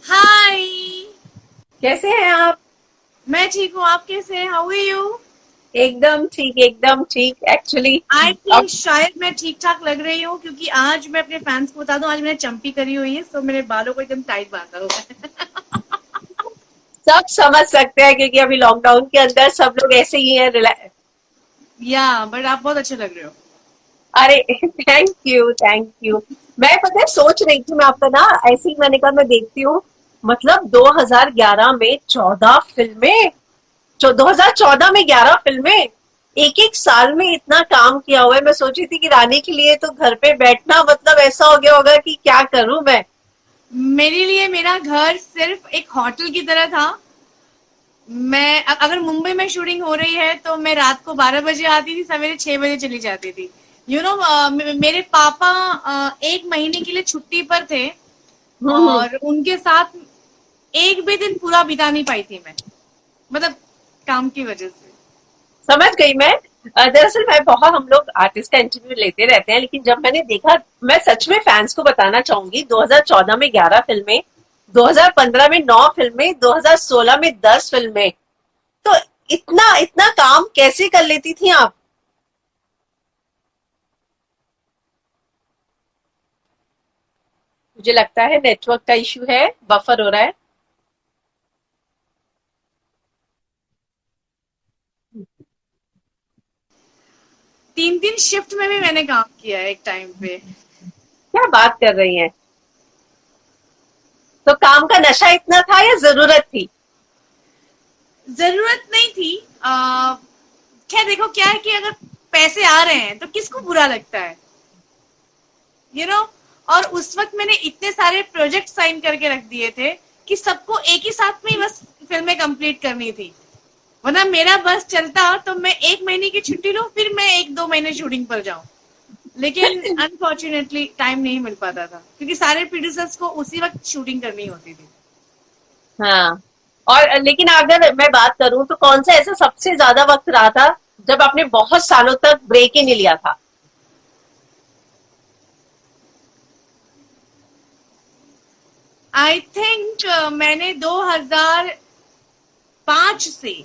हाय। कैसे हैं आप? मैं ठीक हूँ, आप कैसे हैं? How are you? एकदम ठीक, एकदम ठीक एक्चुअली। आई अब थिंक शायद मैं ठीक ठाक लग रही हूँ क्योंकि आज मैं अपने फैंस को बता दूं, आज मैंने चंपी करी हुई है, तो मेरे बालों को एकदम टाइट बांधा हुआ है। सब समझ सकते हैं क्योंकि अभी लॉकडाउन के अंदर सब लोग ऐसे ही हैं। या बट आप बहुत अच्छे लग रहे हो। अरे थैंक यू, थैंक यू। मैं पता है सोच रही थी, मैं आपका ना ऐसे ही मैंने कहा मैं देखती हूँ। मतलब 2011 में 14 फिल्में, 2014 में 11 फिल्में, एक एक साल में इतना काम किया हुआ है। मैं सोची थी कि रानी के लिए तो घर पे बैठना मतलब ऐसा हो गया होगा कि क्या करूं मैं। मेरे लिए मेरा घर सिर्फ एक होटल की तरह था। मैं अगर मुंबई में शूटिंग हो रही है तो मैं रात को 12 बजे आती थी, सवेरे 6 बजे चली जाती थी। मेरे पापा 1 महीने के लिए छुट्टी पर थे हम्म। और उनके साथ एक भी दिन पूरा बिता नहीं पाई थी मैं, मतलब काम की वजह से। समझ गई मैं। दरअसल मैं बहुत, हम लोग आर्टिस्ट का इंटरव्यू लेते रहते हैं, लेकिन जब मैंने देखा, मैं सच में फैंस को बताना चाहूंगी, 2014 में 11 फिल्में, 2015 में 9 फिल्में, 2016 में 10 फिल्में। तो इतना इतना काम कैसे कर लेती थी आप? मुझे लगता है नेटवर्क का इशू है, बफर हो रहा है। 3 3 शिफ्ट में भी मैंने काम किया है एक टाइम पे। क्या बात कर रही हैं? तो काम का नशा इतना था या जरूरत थी? जरूरत नहीं थी। खैर देखो क्या है कि अगर पैसे आ रहे हैं तो किसको बुरा लगता है, यू नो। और उस वक्त मैंने इतने सारे प्रोजेक्ट साइन करके रख दिए थे कि सबको एक ही साथ में ही बस फिल्में कंप्लीट करनी थी। वरना मेरा बस चलता तो मैं 1 महीने की छुट्टी लूं, फिर मैं 1 2 महीने शूटिंग पर जाऊं। लेकिन अनफॉर्चुनेटली टाइम नहीं मिल पाता था क्योंकि सारे प्रोड्यूसर्स को उसी वक्त शूटिंग करनी होती थी। हाँ। और लेकिन अगर मैं बात करूं तो कौन सा ऐसा सबसे ज्यादा वक्त रहा था जब आपने बहुत सालों तक ब्रेक ही नहीं लिया था? आई थिंक मैंने 2005 से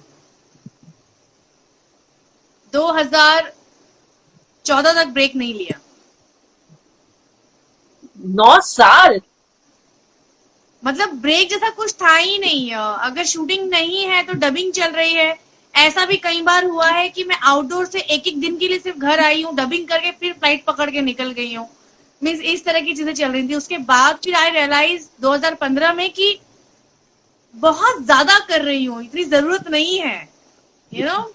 2014 तक ब्रेक नहीं लिया। 9 साल? मतलब ब्रेक जैसा कुछ था ही नहीं है। अगर शूटिंग नहीं है तो डबिंग चल रही है। ऐसा भी कई बार हुआ है कि मैं आउटडोर से एक एक दिन के लिए सिर्फ घर आई हूँ, डबिंग करके फिर फ्लाइट पकड़ के निकल गई हूँ। मीन्स इस तरह की चीजें चल रही थी। उसके बाद फिर आई रियलाइज 2015 में कि बहुत ज्यादा कर रही हूँ, इतनी जरूरत नहीं है, यू नो।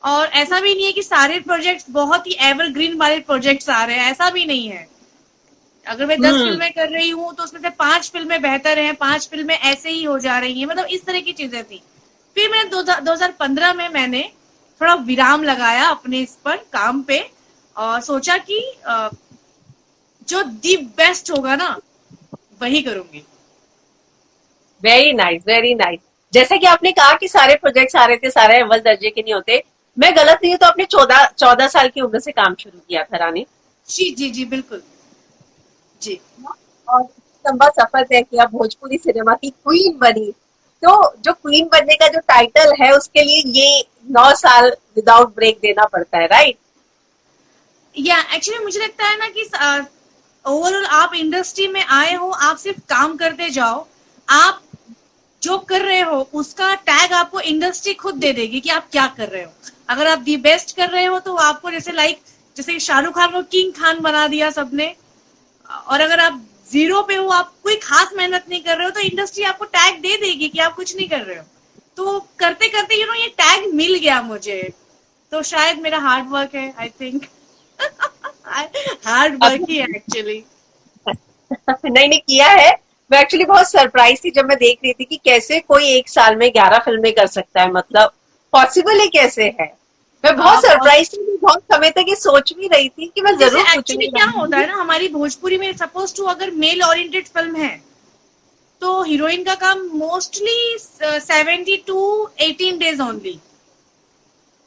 और ऐसा भी नहीं है कि सारे प्रोजेक्ट्स बहुत ही एवरग्रीन वाले प्रोजेक्ट्स आ रहे हैं, ऐसा भी नहीं है। अगर मैं 10 फिल्में कर रही हूँ तो उसमें से 5 फिल्में बेहतर हैं, 5 फिल्में ऐसे ही हो जा रही हैं, मतलब इस तरह की चीजें थी। फिर मैंने 2015 में मैंने थोड़ा विराम लगाया अपने इस पर काम पे और सोचा कि जो दी बेस्ट होगा ना वही करूंगी। Very nice, very nice. जैसे कि आपने कहा कि सारे प्रोजेक्ट्स आ रहे थे, सारे अव्वल दर्जे के नहीं होते। मैं गलत नहीं हूं तो आपने 14 साल की उम्र से काम शुरू किया था, रानी? जी जी जी बिल्कुल। जी। और लंबा सफर तय किया, भोजपुरी सिनेमा की क्वीन बनी। तो जो क्वीन बनने का जो टाइटल है उसके लिए ये 9 साल विदाउट ब्रेक देना पड़ता है, राइट? या एक्चुअली मुझे लगता है ना कि ओवरऑल आप इंडस्ट्री में आए हो, आप सिर्फ काम करते जाओ। आप जो कर रहे हो उसका टैग आपको इंडस्ट्री खुद दे देगी कि आप क्या कर रहे हो। अगर आप दी बेस्ट कर रहे हो तो आपको जैसे जैसे शाहरुख खान को किंग खान बना दिया सबने। और अगर आप जीरो पे हो, आप कोई खास मेहनत नहीं कर रहे हो, तो इंडस्ट्री आपको टैग दे देगी कि आप कुछ नहीं कर रहे हो। तो करते करते ये टैग मिल गया मुझे। तो शायद मेरा हार्ड वर्क है, आई थिंक। हार्ड वर्क अभी ही है एक्चुअली। नहीं नहीं किया है। मैं एक्चुअली बहुत सरप्राइज थी जब मैं देख रही थी कि कैसे कोई एक साल में 11 फिल्में कर सकता है, मतलब पॉसिबल ही कैसे है। मैं बहुत बहुत। सरप्राइज थी, मैं बहुत समय तक ये सोच भी रही थी कि मैं जैसे जरूर एक्चुअली पूछूंगी क्या होता रानी। है ना, हमारी भोजपुरी में सपोज टू अगर मेल ओरिएंटेड फिल्म है तो हीरोइन का काम मोस्टली 70 to 18 days ओनली।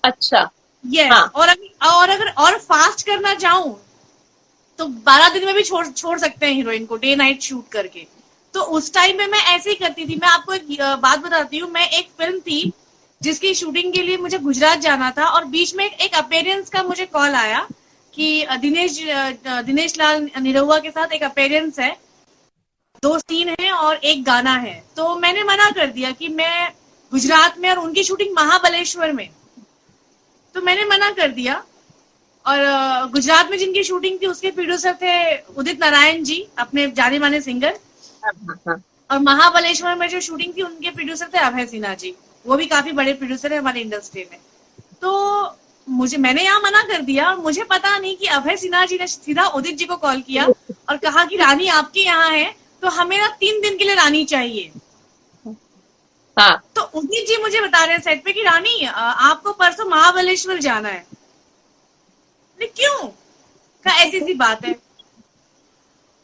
अच्छा। यस। हाँ। और फास्ट करना चाहूं तो 12 दिन में भी छोड़ छोड़ सकते हैं हीरोइन को डे नाइट शूट करके। तो उस टाइम में मैं ऐसे ही करती थी। मैं आपको एक बात बताती हूँ। मैं एक फिल्म थी जिसकी शूटिंग के लिए मुझे गुजरात जाना था, और बीच में एक अपेयरेंस का मुझे कॉल आया कि दिनेश लाल निरहुआ के साथ एक अपेयरेंस है, 2 सीन है और एक गाना है। तो मैंने मना कर दिया कि मैं गुजरात में, और उनकी शूटिंग महाबलेश्वर में, तो मैंने मना कर दिया। और गुजरात में जिनकी शूटिंग थी उसके प्रोड्यूसर थे उदित नारायण जी, अपने जाने माने सिंगर। हाँ, हाँ, और महाबलेश्वर में जो शूटिंग थी उनके प्रोड्यूसर थे अभय सिन्हा जी, वो भी काफी बड़े प्रोड्यूसर है हमारी इंडस्ट्री में। तो मैंने यहाँ मना कर दिया, और मुझे पता नहीं कि अभय सिन्हा जी ने सीधा उदित जी को कॉल किया और कहा कि रानी आपके यहाँ है, तो हमें ना 3 दिन के लिए रानी चाहिए। हाँ। तो उदित जी मुझे बता रहे हैं सेट पे कि रानी आपको परसों महाबलेश्वर जाना है। क्यों? कहा ऐसी सी बात है।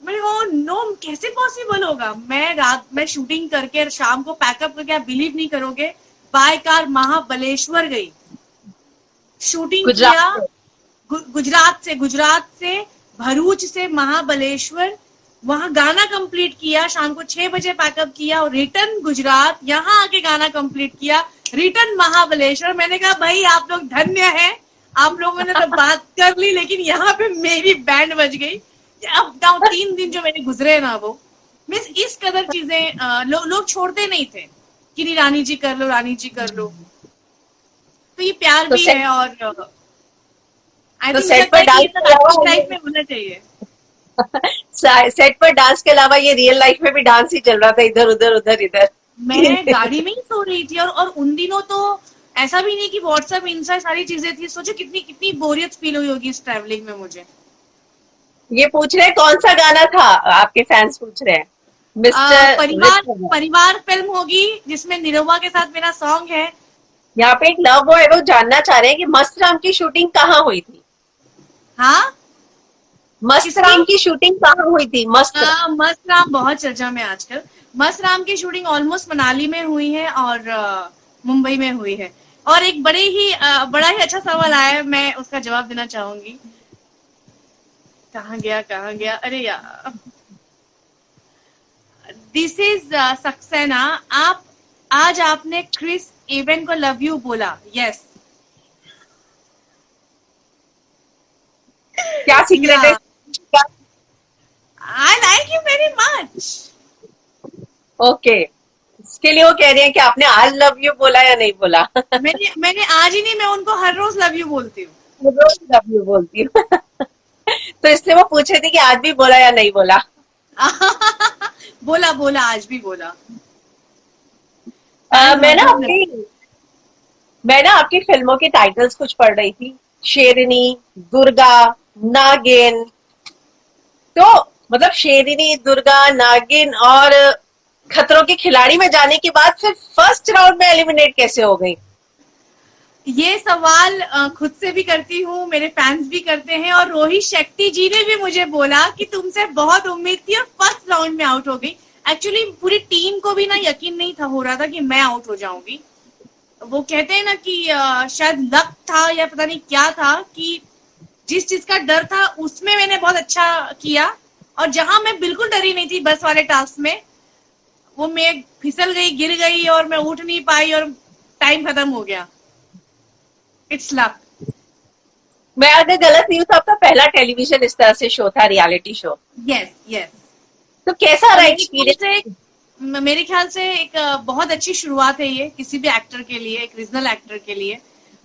मैंने कहा नो, कैसे पॉसिबल होगा? मैं शूटिंग करके शाम को पैकअप करके, आप बिलीव नहीं करोगे, बाय कार महाबलेश्वर गई, शूटिंग किया गुजरात से भरूच से महाबलेश्वर, वहां गाना कंप्लीट किया, शाम को 6 बजे पैकअप किया और रिटर्न गुजरात, यहाँ आके गाना कंप्लीट किया, रिटर्न महाबलेश्वर। मैंने कहा भाई आप लोग धन्य हैं, आप लोगों ने तो बात कर ली, लेकिन यहाँ पे मेरी बैंड बज गई। अब 3 दिन जो मैंने गुजरे ना, वो मीन्स इस कदर चीजें लोग छोड़ते नहीं थे कि नहीं रानी जी कर लो, रानी जी कर लो। तो ये प्यार तो भी है, और आई तो थिंक सेट पर डांस के अलावा लाइफ में होना चाहिए। सेट पर डांस के अलावा ये रियल लाइफ में भी डांस ही चल रहा था, इधर उधर उधर इधर। मैं गाड़ी में ही सो रही थी, और उन दिनों तो ऐसा भी नहीं कि व्हाट्सएप इंस्टा सारी चीजें थी। सोचो कितनी कितनी बोरियत फील हुई होगी इस ट्रैवलिंग में मुझे। ये पूछ रहे हैं कौन सा गाना था, आपके फैंस पूछ रहे हैं। परिवार फिल्म होगी जिसमें निरहुआ के साथ मेरा सॉन्ग है। यहाँ पे एक लव बॉय वो जानना चाह रहे हैं कि मस्त राम की शूटिंग कहाँ हुई थी। हाँ, मस्त राम की शूटिंग कहाँ हुई थी? मस्त राम बहुत चर्चा में आजकल। मस्त राम की शूटिंग ऑलमोस्ट मनाली में हुई है और मुंबई में हुई है। और एक बड़ा ही अच्छा सवाल आया है, मैं उसका जवाब देना चाहूंगी। कहाँ गया, अरे यार, दिस इज सक्सेना। आज आपने क्रिस एवन को लव यू बोला। यस। क्या सीक्रेट है? I like you very much. Okay, इसके लिए वो कह रही है कि आपने आज लव यू बोला या नहीं बोला। मैंने आज ही नहीं, मैं उनको हर रोज लव यू बोलती हूँ। रोज लव यू बोलती हूँ। तो इसलिए वो पूछ रहे थे कि आज भी बोला या नहीं बोला। बोला, आज भी बोला। मैं ना आपकी फिल्मों के टाइटल्स कुछ पढ़ रही थी, शेरनी, दुर्गा, नागिन। तो मतलब शेरनी, दुर्गा, नागिन और खतरों के खिलाड़ी में जाने के बाद फिर फर्स्ट राउंड में एलिमिनेट कैसे हो गई? ये सवाल खुद से भी करती हूँ, मेरे फैंस भी करते हैं, और रोहित शेट्टी जी ने भी मुझे बोला कि तुमसे बहुत उम्मीद थी और फर्स्ट राउंड में आउट हो गई। एक्चुअली पूरी टीम को भी ना यकीन नहीं था, हो रहा था कि मैं आउट हो जाऊंगी। वो कहते हैं ना कि शायद लक था या पता नहीं क्या था, कि जिस चीज का डर था उसमें मैंने बहुत अच्छा किया, और जहां मैं बिल्कुल डरी नहीं थी बस वाले टास्क में, वो मैं फिसल गई, गिर गई और मैं उठ नहीं पाई और टाइम खत्म हो गया। It's luck. मैं अगर गलत नहीं हूँ तो आपका पहला टेलीविजन इस तरह से शो था, रियलिटी शो। यस। तो कैसा रहा एक्सपीरियंस? मेरे ख्याल से एक बहुत अच्छी शुरुआत है ये किसी भी एक्टर के लिए, एक रीजनल एक्टर के लिए,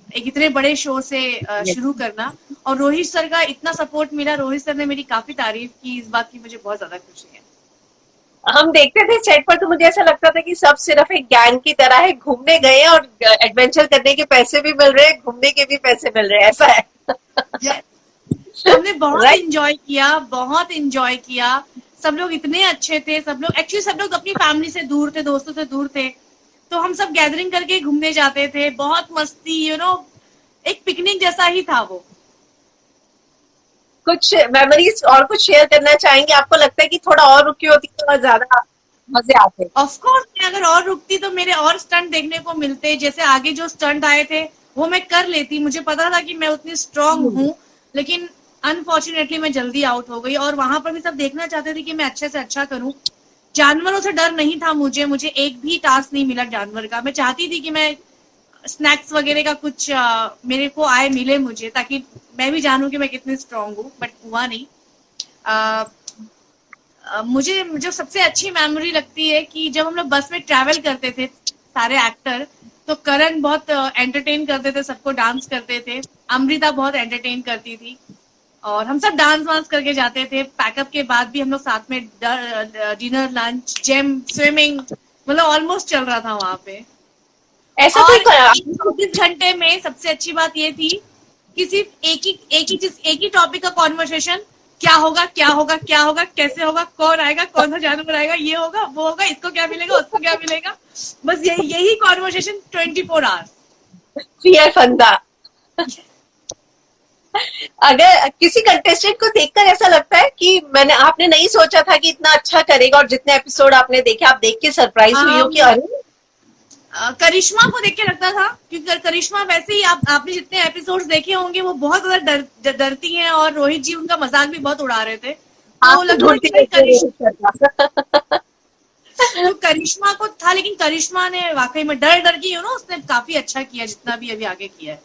एक इतने बड़े शो से शुरू करना। और रोहित सर का इतना सपोर्ट मिला, रोहित सर ने मेरी काफी तारीफ की, इस बात की मुझे बहुत ज्यादा खुशी है। हम देखते थे सेट पर तो मुझे ऐसा लगता था कि सब सिर्फ एक गैंग की तरह है, घूमने गए और एडवेंचर करने के पैसे भी मिल रहे हैं, घूमने के भी पैसे मिल रहे हैं, ऐसा है। हमने बहुत एंजॉय किया। सब लोग इतने अच्छे थे, सब लोग अपनी फैमिली से दूर थे, दोस्तों से दूर थे, तो हम सब गैदरिंग करके घूमने जाते थे, बहुत मस्ती, एक पिकनिक जैसा ही था वो। कुछ मेमोरीज और कुछ शेयर करना चाहेंगे? आपको लगता है कि थोड़ा और रुकी होती तो और ज्यादा मजे आते? ऑफ कोर्स, मैं अगर और रुकती तो मेरे और स्टंट देखने को मिलते, जैसे आगे जो स्टंट आए थे वो मैं कर लेती, मुझे पता था कि मैं उतनी स्ट्रांग हूँ, लेकिन अनफॉर्चुनेटली मैं जल्दी आउट हो गई। और वहां पर भी सब देखना चाहते थे कि मैं अच्छे से अच्छा करूं, जानवरों से डर नहीं था मुझे, मुझे एक भी टास्क नहीं मिला जानवर का। मैं चाहती थी कि मैं स्नैक्स वगैरह का कुछ मेरे को आए मिले मुझे, ताकि मैं भी जानूं कि मैं कितनी स्ट्रांग हूँ, बट हुआ नहीं। अ, मुझे जो सबसे अच्छी मेमोरी लगती है कि जब हम लोग बस में ट्रैवल करते थे सारे एक्टर, तो करण बहुत एंटरटेन करते थे, सबको डांस करते थे, अमृता बहुत एंटरटेन करती थी, और हम सब डांस वांस करके जाते थे। पैकअप के बाद भी हम लोग साथ में डिनर, लंच, जिम, स्विमिंग, मतलब ऑलमोस्ट चल रहा था वहां पे। ऐसा कोई और 24 घंटे में सबसे अच्छी बात ये थी कि सिर्फ एक ही टॉपिक का कॉन्वर्सेशन, क्या होगा क्या होगा क्या होगा, कैसे होगा, कौन आएगा, कौन सा जानवर आएगा, ये होगा वो होगा, इसको क्या मिलेगा, उसको क्या मिलेगा, बस यही कॉन्वर्सेशन 24 आवर्स। फियर फंदा। अगर किसी कंटेस्टेंट को देखकर ऐसा लगता है कि मैंने आपने नहीं सोचा था कि इतना अच्छा करेगा, और जितने एपिसोड आपने देखे आप देख के सरप्राइज हुई हो कि अरे। करिश्मा को देख के लगता था, क्योंकि करिश्मा वैसे ही आपने जितने एपिसोड्स देखे होंगे वो बहुत ज्यादा डरती हैं, और रोहित जी उनका मजाक भी बहुत उड़ा रहे थे, आप तो तो लगता था ढूंढती कि भाई रहती है रोहित शर्मा। तो करिश्मा को था, लेकिन करिश्मा ने वाकई में डर डर की ना, उसने काफी अच्छा किया जितना भी अभी आगे किया है।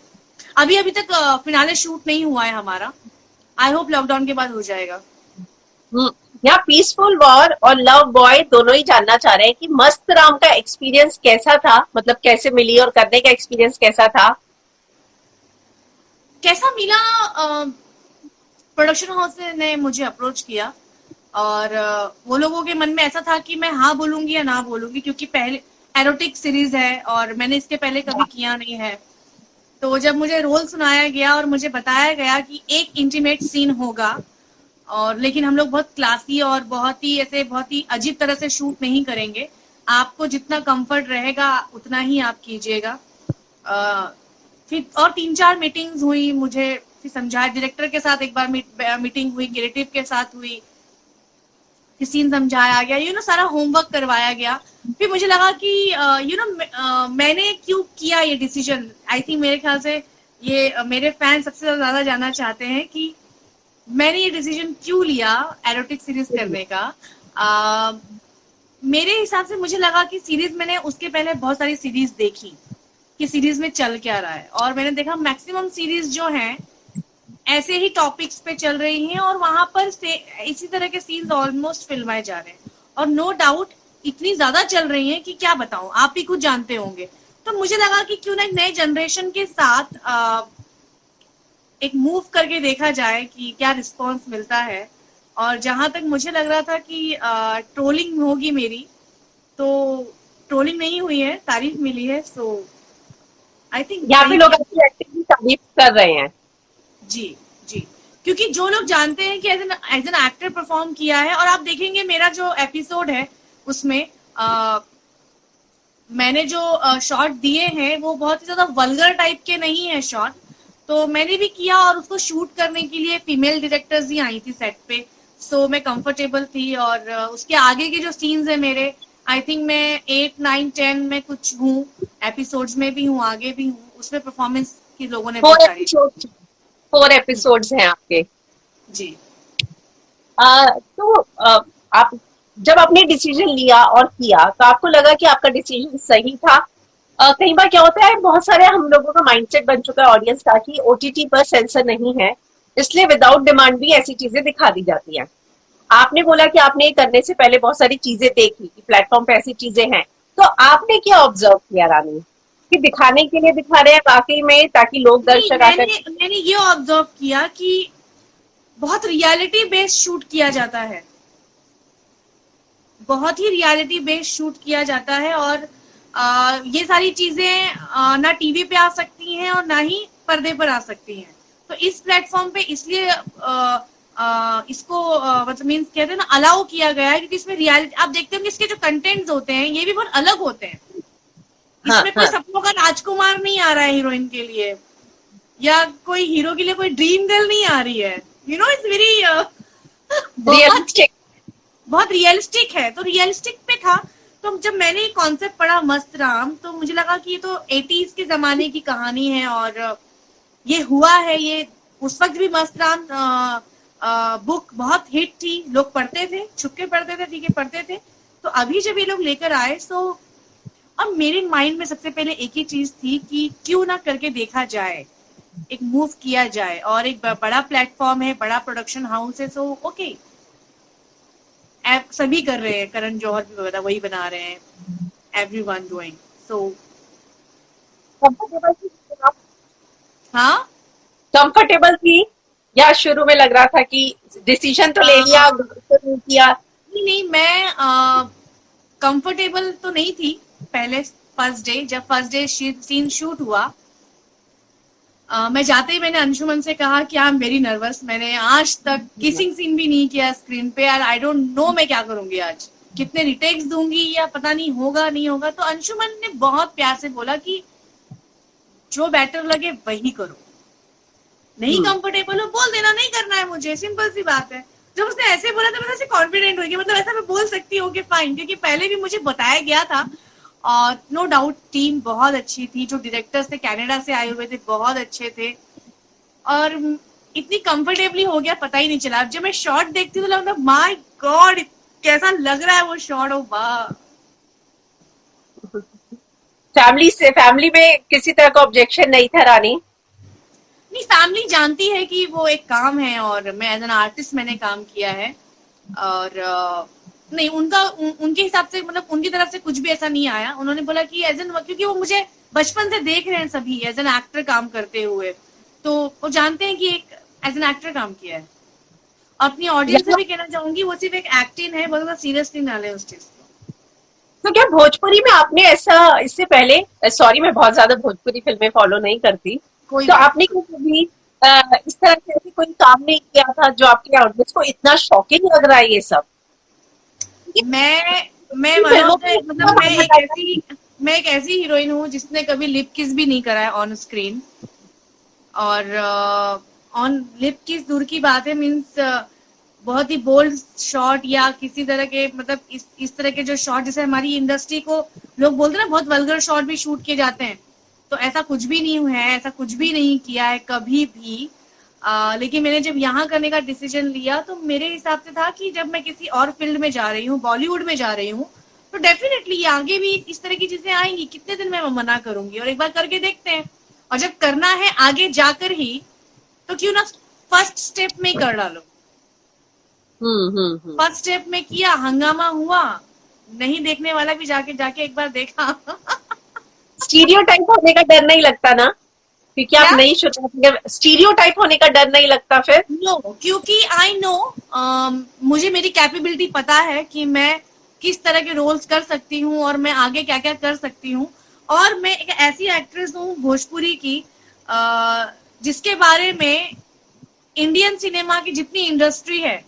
अभी अभी तक फिनाले शूट नहीं हुआ है हमारा, आई होप लॉकडाउन के बाद हो जाएगा। यहाँ पीसफुल वॉर और लव बॉय दोनों ही जानना चाह रहे हैं कि मस्त राम का एक्सपीरियंस कैसा था, मतलब कैसे मिली और करने का एक्सपीरियंस कैसा था। कैसा मिला, प्रोडक्शन हाउस ने मुझे अप्रोच किया, और वो लोगों के मन में ऐसा था कि मैं हाँ बोलूंगी या ना बोलूंगी, क्योंकि पहले एरोटिक सीरीज है और मैंने इसके पहले कभी किया नहीं है। तो जब मुझे रोल सुनाया गया और मुझे बताया गया कि एक इंटीमेट सीन होगा, और लेकिन हम लोग बहुत क्लासी और बहुत ही ऐसे बहुत ही अजीब तरह से शूट नहीं करेंगे, आपको जितना कंफर्ट रहेगा उतना ही आप कीजिएगा। फिर और 3-4 मीटिंग्स हुई, मुझे फिर समझाया, डायरेक्टर के साथ एक बार मीटिंग हुई, क्रिएटिव के साथ हुई, फिर सीन समझाया गया, सारा होमवर्क करवाया गया। फिर मुझे लगा कि मैंने क्यों किया ये डिसीजन। आई थिंक मेरे ख्याल से ये मेरे फैन सबसे ज्यादा जानना चाहते हैं कि मैंने ये डिसीजन क्यों लिया एरोटिक सीरीज करने का। मेरे हिसाब से मुझे लगा कि सीरीज, मैंने उसके पहले बहुत सारी सीरीज देखी कि सीरीज में चल क्या रहा है, और मैंने देखा मैक्सिमम सीरीज जो हैं ऐसे ही टॉपिक्स पे चल रही हैं, और वहां पर से इसी तरह के सीन्स ऑलमोस्ट फिल्माए जा रहे हैं, और नो डाउट इतनी ज्यादा चल रही हैं कि क्या बताऊं, आप भी खुद जानते होंगे। तो मुझे लगा कि क्यों ना एक नए जनरेशन के साथ एक मूव करके देखा जाए कि क्या रिस्पॉन्स मिलता है। और जहां तक मुझे लग रहा था कि ट्रोलिंग होगी मेरी, तो ट्रोलिंग नहीं हुई है, तारीफ मिली है। सो आई थिंक यहाँ पे लोग आपकी एक्टिंग की तारीफ कर रहे हैं। जी जी, क्योंकि जो लोग जानते हैं कि एज एन एक्टर परफॉर्म किया है, और आप देखेंगे मेरा जो एपिसोड है उसमें मैंने जो शॉट दिए हैं वो बहुत ही ज्यादा वल्गर टाइप के नहीं है शॉट, तो मैंने भी किया, और उसको शूट करने के लिए फीमेल डायरेक्टर्स ही आई थी सेट पे। सो मैं कंफर्टेबल थी, और उसके आगे के जो सीन्स है मेरे, आई थिंक मैं 8, 9, 10 में कुछ हूँ, एपिसोड्स में भी हूँ, आगे भी हूँ, उसमें परफॉर्मेंस की लोगों ने बहुत सारी। 4 एपिसोड्स हैं आपके। जी। तो आप जब आपने डिसीजन लिया और किया तो आपको लगा कि आपका डिसीजन सही था। कई बार क्या होता है, बहुत सारे हम लोगों का माइंडसेट बन चुका है ऑडियंस का कि ओटीटी पर सेंसर नहीं है, इसलिए विदाउट डिमांड भी ऐसी चीजें दिखा दी जाती हैं। आपने बोला कि आपने ये करने से पहले बहुत सारी चीजें देखी कि प्लेटफॉर्म पे ऐसी चीजें हैं, तो आपने क्या ऑब्जर्व किया रानी, कि दिखाने के लिए दिखा रहे हैं वाकई में, ताकि लोग नहीं, दर्शक आकर। मैंने ये ऑब्जर्व किया कि बहुत रियलिटी बेस्ड शूट किया जाता है, बहुत ही रियलिटी बेस्ड शूट किया जाता है, और ये सारी चीजें ना टीवी पे आ सकती हैं और ना ही पर्दे पर आ सकती हैं। तो इस प्लेटफॉर्म पे इसलिए इसको मतलब मीन्स कहते हैं ना, अलाउ किया गया है, क्योंकि इसमें रियलिटी आप देखते होंगे, इसके जो कंटेंट्स होते हैं ये भी बहुत अलग होते हैं। इसमें कोई सपनों का राजकुमार नहीं आ रहा है हीरोइन के लिए, या कोई हीरो के लिए कोई ड्रीम गर्ल नहीं आ रही है, इट्स वेरी रियलिस्टिक। बहुत रियलिस्टिक है। तो रियलिस्टिक पे था, तो जब मैंने कॉन्सेप्ट पढ़ा मस्त राम, तो मुझे लगा कि ये तो 80s के जमाने की कहानी है, और ये हुआ है, ये उस वक्त भी मस्त राम बुक बहुत हिट थी, लोग पढ़ते थे, छुप के पढ़ते थे, ठीक है पढ़ते थे, तो अभी जब ये लोग लेकर आए, सो अब मेरे माइंड में सबसे पहले एक ही चीज थी कि क्यों ना करके देखा जाए, एक मूव किया जाए, और एक बड़ा प्लेटफॉर्म है, बड़ा प्रोडक्शन हाउस है, सो ओके, सभी कर रहे हैं, करण जौहर भी वही बना रहे हैं, एवरीवन डूइंग, सो कंफर्टेबल थी आप? हाँ। कंफर्टेबल थी, या शुरू में लग रहा था कि डिसीजन तो ले लिया, तो नहीं किया? नहीं नहीं, मैं कंफर्टेबल तो नहीं थी पहले। फर्स्ट डे, जब फर्स्ट डे सीन शूट हुआ, मैं जाते ही मैंने अंशुमन से कहा कि आई एम वेरी नर्वस, मैंने आज तक किसिंग सीन भी नहीं किया स्क्रीन पे, यार आई डोंट नो मैं क्या करूंगी आज, कितने रिटेक्स दूंगी या पता नहीं होगा नहीं होगा। तो अंशुमन ने बहुत प्यार से बोला कि जो बेटर लगे वही करो, नहीं कंफर्टेबल हो बोल देना, नहीं करना है मुझे, सिंपल सी बात है। जब उसने ऐसे बोला तो मैं ऐसे कॉन्फिडेंट हो गई, मतलब ऐसा मैं बोल सकती हूँ कि फाइन, क्योंकि पहले भी मुझे बताया गया था। और नो डाउट टीम बहुत अच्छी थी, जो डायरेक्टर्स थे कनाडा से आए हुए थे बहुत अच्छे थे, और इतनी कंफर्टेबली हो गया पता ही नहीं चला। अब जब मैं शॉट देखती हूँ तो लगता है माय गॉड कैसा लग रहा है वो शॉट, ओ वाह। फैमिली में किसी तरह का ऑब्जेक्शन नहीं था रानी? नहीं, फैमिली जानती है कि वो एक काम है, और मैं एज एन आर्टिस्ट मैंने काम किया है, और नहीं उनके हिसाब से, मतलब उनकी तरफ से कुछ भी ऐसा नहीं आया। उन्होंने बोला कि एज एन, क्योंकि वो मुझे बचपन से देख रहे हैं सभी एज एन एक्टर काम करते हुए, तो वो जानते हैं कि एक एज एन एक्टर काम किया है। अपनी ऑडियंस से यहाँ भी कहना चाहूंगी, वो सिर्फ एक एक्टिंग है, बहुत सीरियसली ना ले उस चीज को। तो क्या भोजपुरी में आपने ऐसा, इससे पहले, सॉरी मैं बहुत ज्यादा भोजपुरी फिल्में फॉलो नहीं करती, कोई तो बात आपने कभी इस तरह से ऐसे कोई काम नहीं किया था जो आपके ऑडियंस को इतना शॉकिंग लग रहा है ये सब? नहीं। मैं इन वन फिल्मों ऑफ में द, मतलब इतना भागवत आता है। मैं एक ऐसी हीरोइन हूँ जिसने कभी लिप किस भी नहीं करा है ऑन स्क्रीन, और ऑन लिप किस दूर की बात है, मीन्स बहुत ही बोल्ड शॉट या किसी तरह के, मतलब इस तरह के जो शॉट, जैसे हमारी इंडस्ट्री को लोग बोलते हैं ना बहुत वल्गर शॉट भी शूट किए जाते हैं, तो ऐसा कुछ भी नहीं है, ऐसा कुछ भी नहीं किया है कभी भी। लेकिन मैंने जब यहाँ करने का डिसीजन लिया तो मेरे हिसाब से था कि जब मैं किसी और फील्ड में जा रही हूँ, बॉलीवुड में जा रही हूँ, तो डेफिनेटली आगे भी इस तरह की चीजें आएंगी, कितने दिन मैं मना करूंगी, और एक बार करके देखते हैं। और जब करना है आगे जाकर ही, तो क्यों ना फर्स्ट स्टेप में ही कर डालो। हम्म। फर्स्ट स्टेप में किया, हंगामा हुआ, नहीं देखने वाला भी जाके जाके एक बार देखा। स्टीरियोटाइप होने का डर नहीं लगता ना, क्योंकि आप क्या? नई शुरुआत, स्टीरियोटाइप होने का डर नहीं लगता फिर? नो, क्योंकि आई नो, मुझे मेरी कैपेबिलिटी पता है कि मैं किस तरह के रोल्स कर सकती हूँ, और मैं आगे क्या क्या कर सकती हूँ। और मैं एक ऐसी एक्ट्रेस हूँ भोजपुरी की, जिसके बारे में इंडियन सिनेमा की जितनी इंडस्ट्री है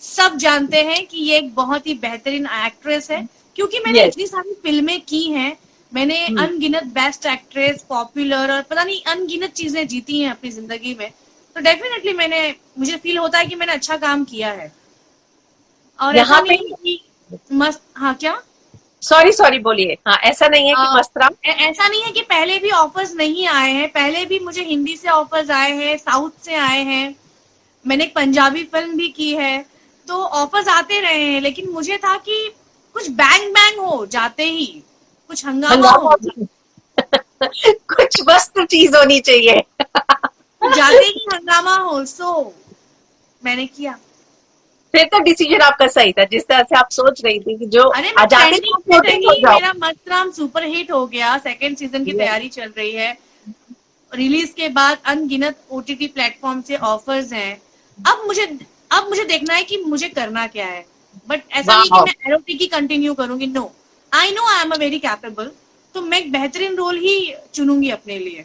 सब जानते हैं कि ये एक बहुत ही बेहतरीन एक्ट्रेस है, क्योंकि मैंने यस। इतनी सारी फिल्में की हैं। मैंने अनगिनत बेस्ट एक्ट्रेस, पॉपुलर, और पता नहीं अनगिनत चीजें जीती हैं अपनी जिंदगी में, तो डेफिनेटली मुझे फील होता है कि मैंने अच्छा काम किया है। और ऐसा यहाँ पे, नहीं है कि मस्त, हाँ क्या, सॉरी सॉरी बोलिए। हाँ, ऐसा नहीं है कि मस्तरा। ऐसा नहीं है कि पहले भी ऑफर्स नहीं आए हैं, पहले भी मुझे हिंदी से ऑफर्स आए हैं, साउथ से आए हैं, मैंने एक पंजाबी फिल्म भी की है, तो ऑफर्स आते रहे हैं, लेकिन मुझे था कि कुछ बैंग बैंग हो जाते ही, कुछ हंगामा हो, हंगामा कुछ मस्त चीज होनी चाहिए। जाते ही हंगामा हो, सो मैंने किया। फिर तो डिसीजन आपका सही था, जिस तरह से आप सोच रही थी कि जो अरे आ मैं जाते ट्रेंडिंग ही में शूटिंग हो रही, जाओ। मेरा मस्तराम सुपर हिट हो गया, सेकेंड सीजन की तैयारी चल रही है, रिलीज के बाद अनगिनत ओटीटी प्लेटफॉर्म से ऑफर्स हैं। अब मुझे देखना है कि मुझे करना क्या है, बट ऐसा नहीं कि वाह। मैं एरोटिक ही कंटिन्यू करूंगी, no, I know I am a very capable, तो मैं एक बेहतरीन रोल ही चुनूंगी अपने लिए।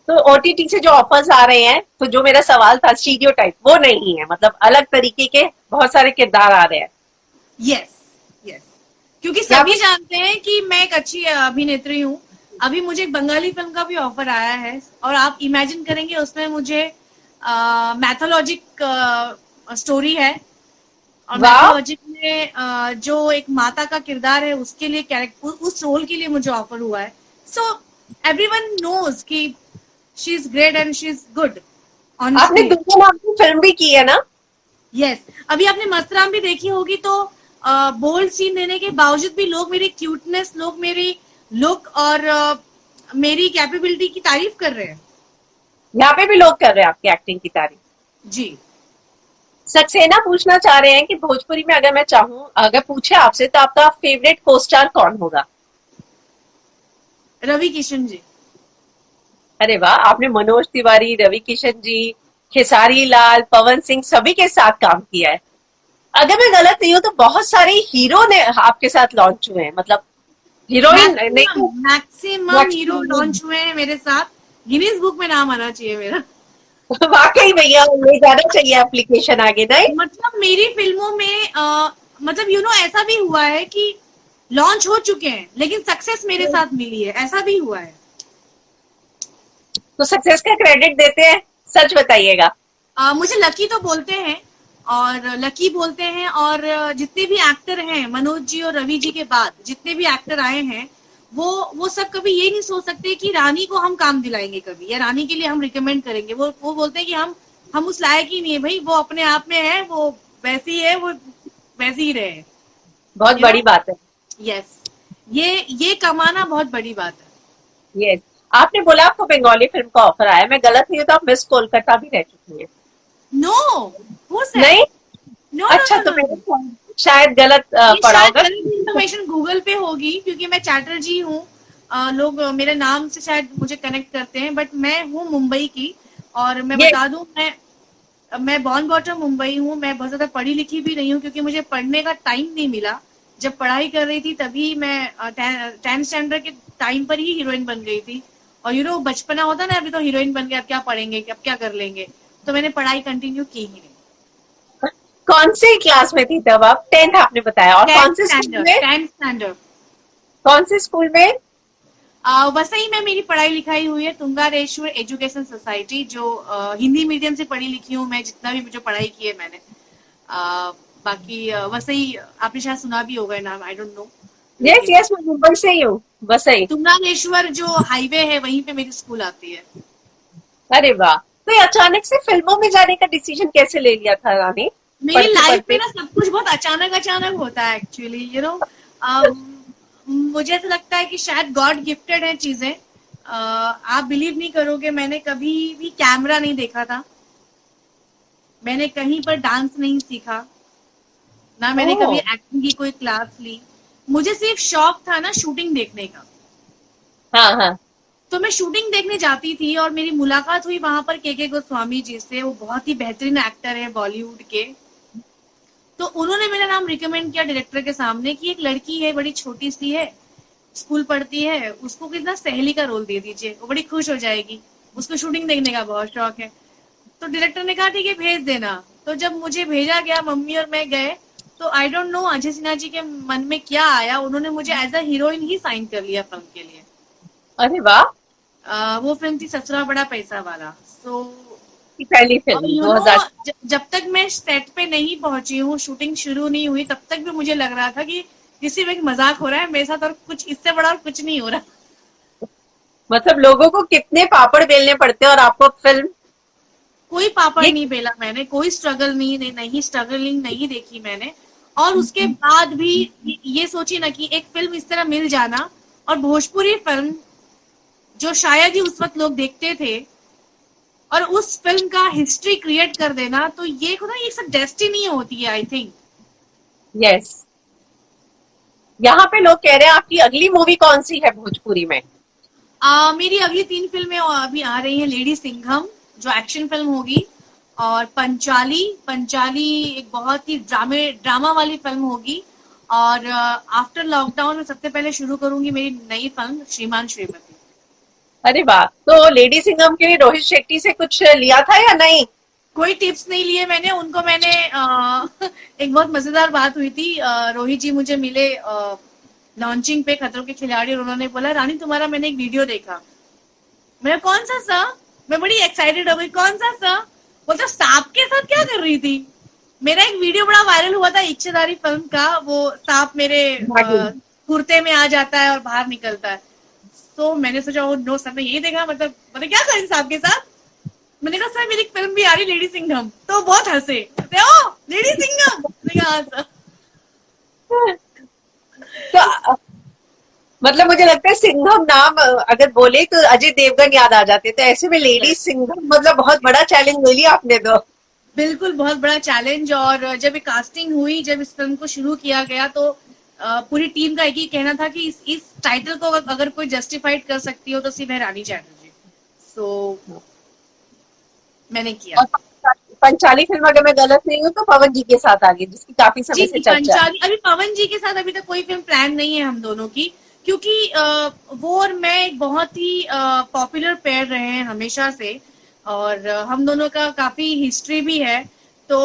तो ओटीटी से जो ऑफर्स आ रहे हैं, तो जो मेरा सवाल था स्टीरियोटाइप वो नहीं है, मतलब अलग तरीके के बहुत सारे किरदार आ रहे हैं। यस, यस, क्योंकि या सभी फिर जानते हैं कि मैं एक अच्छी अभिनेत्री हूँ। अभी मुझे एक बंगाली फिल्म का भी ऑफर आया है, और आप इमेजिन करेंगे उसमें मुझे मैथोलॉजिक स्टोरी है, और वाह। मैथोलॉजिक में जो एक माता का किरदार है उसके लिए, कैरेक्टर, उस रोल के लिए मुझे ऑफर हुआ है। सो एवरीवन नोज कि she is great and she is good on आपने स्क्रीन। दुनिया नाम की फिल्म भी की है ना? यस, अभी आपने मस्तराम भी देखी होगी, तो बोल्ड सीन देने के बावजूद भी लोग मेरी क्यूटनेस, लोग मेरी लुक और मेरी कैपेबिलिटी की तारीफ कर रहे हैं। यहाँ पे भी लोग कर रहे हैं आपकी एक्टिंग की तारीफ। जी। सक्सेना पूछना चाह रहे हैं कि भोजपुरी में अगर मैं चाहूँ, अगर पूछे आपसे, तो आपका फेवरेट को स्टार कौन होगा? रवि किशन जी। अरे वाह, आपने मनोज तिवारी, रवि किशन जी, खेसारी लाल, पवन सिंह सभी के साथ काम किया है। अगर मैं गलत नहीं हूँ तो बहुत सारे हीरो ने आपके साथ लॉन्च हुए हैं, मतलब हीरोइन नहीं मैक्सिमम तो मैक्सिमम हीरो लॉन्च हुए हैं मेरे साथ। गिनीज बुक में नाम आना चाहिए मेरा। वाकई भैया, ले जाना चाहिए एप्लीकेशन आगे, नहीं? मतलब मेरी फिल्मों में मतलब ऐसा भी हुआ है कि लॉन्च हो चुके हैं लेकिन सक्सेस मेरे साथ मिली है, ऐसा भी हुआ है। तो सक्सेस का क्रेडिट देते हैं, सच बताइएगा। मुझे लकी तो बोलते हैं, और लकी बोलते हैं, और जितने भी एक्टर हैं मनोज जी और रवि जी के बाद जितने भी एक्टर आए हैं, वो सब कभी ये नहीं सोच सकते कि रानी को हम काम दिलाएंगे कभी, या रानी के लिए हम रिकमेंड करेंगे। वो बोलते हैं कि हम उस लायक ही नहीं है भाई, वो अपने आप में है, वो वैसी है, वो वैसी ही रहे। बहुत यू नो बड़ी बात है। यस, ये कमाना बहुत बड़ी बात है। यस। आपने बोला आपको बंगाली फिल्म का ऑफर आया, मैं गलत नहीं हूँ तो आप मिस कोलकाता भी रह चुकी हैं। No, who said? नहीं? नो नो अच्छा, नो तो नो। मैंने शायद गलत ये पढ़ा शायद होगा। गलत इन्फॉर्मेशन गूगल पे होगी, क्योंकि मैं चैटर्जी हूँ। लोग मेरे नाम से शायद मुझे कनेक्ट करते हैं, बट मैं हूँ मुंबई की। और मैं ये बता दूं, मैं बॉर्न बॉटम मुंबई हूँ। मैं बहुत ज्यादा पढ़ी लिखी भी नहीं हूँ, क्योंकि मुझे पढ़ने का टाइम नहीं मिला। जब पढ़ाई कर रही थी तभी मैं 10th स्टैंडर्ड के टाइम पर ही हीरोइन बन गई थी। और बचपना होता ना, अभी तो हीरोइन बन गए, अब क्या पढ़ेंगे, अब क्या कर लेंगे। तो मैंने पढ़ाई कंटिन्यू की ही नहीं। कौन सी क्लास में थी तब आप? 10th आपने बताया, और कौन 10th से स्कूल स्टैंडर्ड, में? 10th standard. कौन से स्कूल में? वसई में मेरी पढ़ाई लिखाई हुई है, तुंगारेश्वर एजुकेशन सोसाइटी, जो हिंदी मीडियम से पढ़ी लिखी हूँ मैं, जितना भी जो पढ़ाई की है मैंने। बाकी वसई आपने शायद सुना भी होगा नाम, आई डोंट नो। यस लेकिन यस, मैं मुंबई से ही हूँ, वसई। तुंगारेश्वर जो हाईवे है, वहीं पे मेरी स्कूल आती है। अरे वाह, तो ये अचानक से फिल्मों में जाने का डिसीजन कैसे ले लिया था रानी, मेरी पढ़ते लाइफ में पढ़ते? ना सब कुछ बहुत अचानक अचानक होता है एक्चुअली, मुझे ऐसा लगता है कि शायद गॉड गिफ्टेड है चीजें। आप बिलीव नहीं करोगे, मैंने कभी भी कैमरा नहीं देखा था। मैंने कहीं पर डांस नहीं सीखा, ना मैंने कभी ओह। एक्टिंग की कोई क्लास ली। मुझे सिर्फ शौक था ना शूटिंग देखने का। हाँ हाँ। तो मैं शूटिंग देखने जाती थी, और मेरी मुलाकात हुई वहां पर के गोस्वामी जी से। वो बहुत ही बेहतरीन एक्टर है बॉलीवुड के। तो उन्होंने मेरा नाम रिकमेंड किया डायरेक्टर के सामने कि एक लड़की है, बड़ी छोटी सी है, स्कूल पढ़ती है, उसको कितना सहेली का रोल दे दीजिए, वो बड़ी खुश हो जाएगी, उसको शूटिंग देखने का बहुत शौक है। तो डायरेक्टर ने कहा ठीक है, भेज देना। तो जब मुझे भेजा गया, मम्मी और मैं गए, तो I don't know Ajay Sinha ji के मन में क्या आया, उन्होंने मुझे एज अ हीरोइन ही साइन कर लिया फिल्म के लिए। अरे वाह, वो फिल्म थी ससुरा बड़ा पैसा वाला। सो की पहली और फिल्म 2000। जब तक मैं सेट पे नहीं पहुंची हूँ, शूटिंग शुरू नहीं हुई, तब तक भी मुझे लग रहा था कि किसी में मजाक हो रहा है मेरे साथ, और कुछ इससे बड़ा और कुछ नहीं हो रहा। मतलब लोगों को कितने पापड़ बेलने पड़ते हैं और आपको फिल्म। कोई पापड़ ये नहीं बेला मैंने, कोई स्ट्रगल नहीं स्ट्रगलिंग नहीं देखी मैंने। और उसके बाद भी ये सोची ना कि एक फिल्म इस तरह मिल जाना, और भोजपुरी फिल्म जो शायद ही उस वक्त लोग देखते थे, और उस फिल्म का हिस्ट्री क्रिएट कर देना, तो ये खुदा ये सब डेस्टिनी होती है आई थिंक। यस। यहाँ पे लोग कह रहे हैं आपकी अगली मूवी कौन सी है भोजपुरी में? मेरी अगली 3 फिल्में अभी आ रही हैं। लेडी सिंघम जो एक्शन फिल्म होगी, और पंचाली, पंचाली एक बहुत ही ड्रामा वाली फिल्म होगी। और आफ्टर लॉकडाउन में सबसे पहले शुरू करूंगी मेरी नई फिल्म श्रीमान श्रीमती। अरे वाह, तो लेडी सिंघम के लिए रोहित शेट्टी से कुछ लिया था या नहीं? कोई टिप्स नहीं लिए मैंने उनको। मैंने एक बहुत मजेदार बात हुई थी। रोहित जी मुझे मिले लॉन्चिंग पे खतरों के खिलाड़ी, और उन्होंने बोला रानी तुम्हारा मैंने एक वीडियो देखा। मैं कौन सा सा? मैं बड़ी एक्साइटेड हो गई, कौन सा सा? बोलता सांप के साथ क्या कर रही थी। मेरा एक वीडियो बड़ा वायरल हुआ था इच्छाधारी फिल्म का, वो सांप मेरे भागी। कुर्ते में आ जाता है और बाहर निकलता है। तो मैंने सोचा ओ नो सर, मैं यही देखा, मतलब क्या करें सांप के साथ। मैंने कहा सर मेरी एक फिल्म भी आ रही लेडी सिंघम। तो बहुत हंसे, ओ लेडी सिंघम। मैंने कहा हाँ सर। तो मतलब मुझे लगता है सिंघम नाम अगर बोले तो अजय देवगन याद आ जाते, तो ऐसे में लेडी सिंघम मतलब बहुत बड़ा चैलेंज ले लिया आपने तो। बिल्कुल बहुत बड़ा चैलेंज। और जब ये कास्टिंग हुई, जब इस फिल्म को शुरू किया गया, तो पूरी टीम का एक ही कहना था कि इस टाइटल को अगर कोई जस्टिफाइड कर सकती हो तो सिर्फ है रानी चैटर्जी। सो मैंने किया। और पंचाली फिल्म अगर मैं गलत नहीं हूँ तो पवन जी के साथ आ गई, जिसकी काफी समय जी से जी, चर्चा है। पंचाली अभी पवन जी के साथ अभी तक कोई फिल्म प्लान नहीं है हम दोनों की, क्योंकि वो और मैं एक बहुत ही पॉपुलर पेयर रहे हैं हमेशा से, और हम दोनों का काफी हिस्ट्री भी है। तो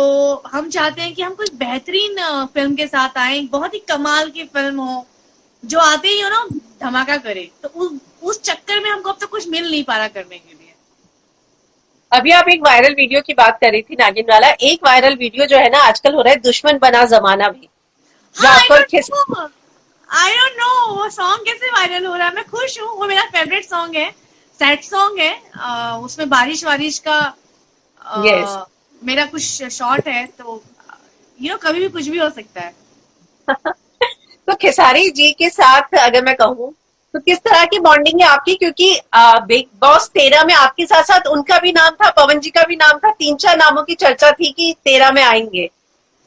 हम चाहते हैं कि हम कोई बेहतरीन फिल्म के साथ आए, बहुत ही कमाल की फिल्म हो, जो आते ही हो ना धमाका करे। तो उस चक्कर में हमको अब तक कुछ मिल नहीं पा रहा करने के लिए। अभी आप एक वायरल वीडियो की बात कर रही थी नागिन वाला, एक वायरल वीडियो जो है ना आजकल हो रहा है, दुश्मन बना जमाना भी, हाँ, जो आपको और खिस। आई डोंट नो वो सॉन्ग कैसे वायरल हो रहा है। मैं खुश हूँ, वो मेरा फेवरेट सॉन्ग है, सैड सॉन्ग है। उसमें बारिश वारिश का यस। मेरा कुछ शॉट है, तो कभी भी कुछ भी हो सकता है। तो खेसारी जी के साथ अगर मैं कहूँ तो किस तरह की बॉन्डिंग है आपकी, क्योंकि बिग बॉस 13 में आपके साथ साथ उनका भी नाम था, पवन जी का भी नाम था, तीन चार नामों की चर्चा थी कि 13 में आएंगे,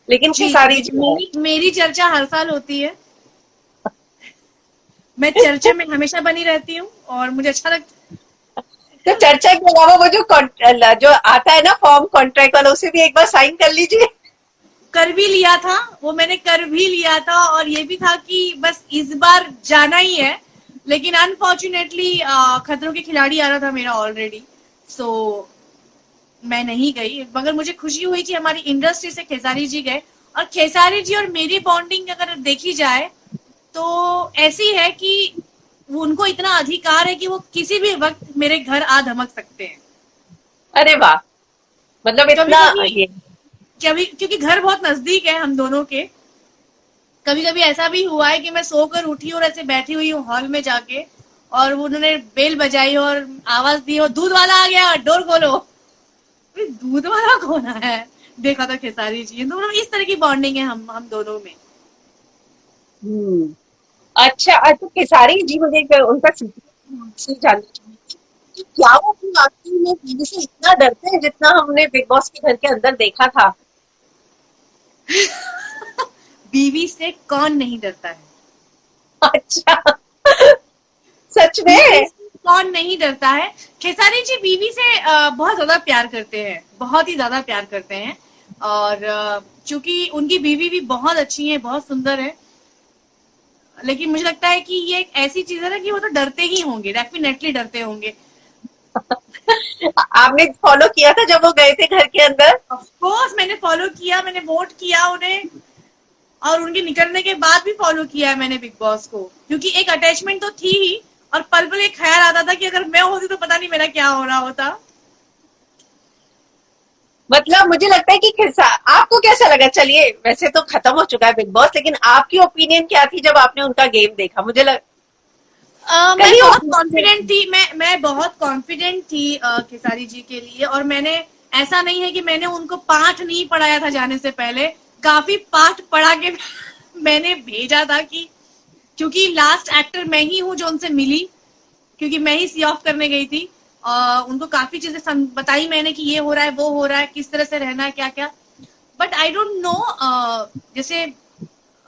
लेकिन जी जी, खेसारी जी है। मेरी चर्चा हर साल होती है। मैं चर्चा में हमेशा बनी रहती हूँ और मुझे अच्छा लगता तो चर्चा के अलावा वो जो आता है ना फॉर्म कॉन्ट्रैक्ट वाला, उसे भी एक बार साइन कर लीजिए। कर भी लिया था, वो मैंने कर भी लिया था, और ये भी था कि बस इस बार जाना ही है। लेकिन अनफॉर्चुनेटली खतरों के खिलाड़ी आ रहा था मेरा ऑलरेडी। सो मैं नहीं गई, मगर मुझे खुशी हुई कि हमारी इंडस्ट्री से खेसारी जी गए। और खेसारी जी और मेरी बॉन्डिंग अगर देखी जाए तो ऐसी है कि वो उनको इतना अधिकार है कि वो किसी भी वक्त मेरे घर आ धमक सकते हैं। अरे वाह, मतलब कभी इतना कभी ये। कभी क्योंकि घर बहुत नजदीक है हम दोनों के। कभी कभी ऐसा भी हुआ है कि मैं सोकर उठी और ऐसे बैठी हुई हूँ हॉल में जाके, और वो उन्होंने बेल बजाई और आवाज दी और दूध वाला आ गया, डोर खोलो। अरे दूध वाला कौन है? देखा था खेसारी जी। तो मतलब इस तरह की बॉन्डिंग है हम दोनों में। हम्म। अच्छा, तो खेसारी जी मुझे उनका से जानना चाहूंगी कि क्या वो अपनी वाकई में टीवी से इतना डरते हैं जितना हमने बिग बॉस के घर के अंदर देखा था। बीवी से कौन नहीं डरता है? अच्छा, सच बीवी में। से कौन नहीं डरता है? खेसारी जी बीवी से बहुत ज्यादा प्यार करते हैं, बहुत ही ज्यादा प्यार करते हैं। और चूंकि उनकी बीवी भी बहुत अच्छी है, बहुत सुंदर है, लेकिन मुझे लगता है कि ये एक ऐसी चीज है ना कि वो तो डरते ही होंगे, डेफिनेटली डरते होंगे। आपने फॉलो किया था जब वो गए थे घर के अंदर? ऑफ कोर्स मैंने फॉलो किया, मैंने वोट किया उन्हें, और उनके निकलने के बाद भी फॉलो किया है मैंने बिग बॉस को, क्योंकि एक अटैचमेंट तो थी ही। और पल पल एक ख्याल आता था कि अगर मैं होती तो पता नहीं मेरा क्या हो रहा होता। मतलब मुझे लगता है कि खिसा आपको कैसा लगा, चलिए वैसे तो खत्म हो चुका है बिग बॉस, लेकिन आपकी ओपिनियन क्या थी जब आपने उनका गेम देखा? मुझे मैं कहीं बहुत ओपिनियन। कॉन्फिडेंट थी, मैं बहुत कॉन्फिडेंट थी खेसारी जी के लिए। और मैंने, ऐसा नहीं है कि मैंने उनको पाठ नहीं पढ़ाया था जाने से पहले, काफी पाठ पढ़ा के मैंने भेजा था कि, क्योंकि लास्ट एक्टर मैं ही हूँ जो उनसे मिली, क्योंकि मैं ही सी ऑफ करने गई थी। उनको काफी चीजें बताई मैंने कि ये हो रहा है, वो हो रहा है, किस तरह से रहना है, क्या क्या। बट आई डोंट नो, जैसे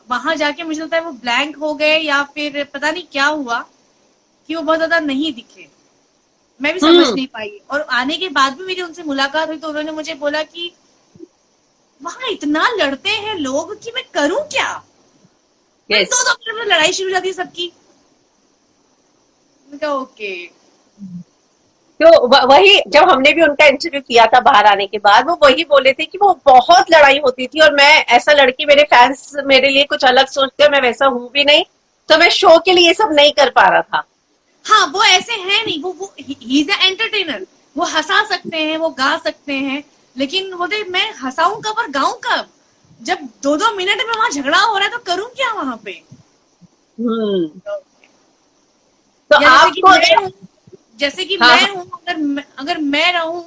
वहां जाके मुझे लगता है वो ब्लैंक हो गए, या फिर पता नहीं क्या हुआ कि वो बहुत ज्यादा नहीं दिखे। मैं भी समझ हम्म। नहीं पाई। और आने के बाद भी मेरी उनसे मुलाकात हुई तो उन्होंने मुझे बोला कि वहां इतना लड़ते हैं लोग कि मैं करूं क्या। मैं यस। 2 मिनट में लड़ाई शुरू हो जाती है सबकी। ओके। तो वही जब हमने भी उनका इंटरव्यू किया था बाहर आने के बाद, वो वही बोले थे कि वो बहुत लड़ाई होती थी, और मैं ऐसा लड़की, मेरे फैंस मेरे लिए कुछ अलग सोचते हैं, मैं वैसा हूं भी नहीं, तो मैं शो के लिए ये सब नहीं कर पा रहा था। हाँ, वो ऐसे है नहीं, वो ही इज एंटरटेनर। वो हंसा सकते हैं, वो गा सकते हैं, लेकिन बोलते मैं हंसाऊं कब और गाऊं कब? जब 2-2 मिनट में वहां झगड़ा हो रहा है तो करूं क्या वहां पे? हम्म। तो या जैसे कि आपको मैं अगर। हूँ, जैसे कि हाँ मैं हाँ। हूँ, अगर मैं रहूं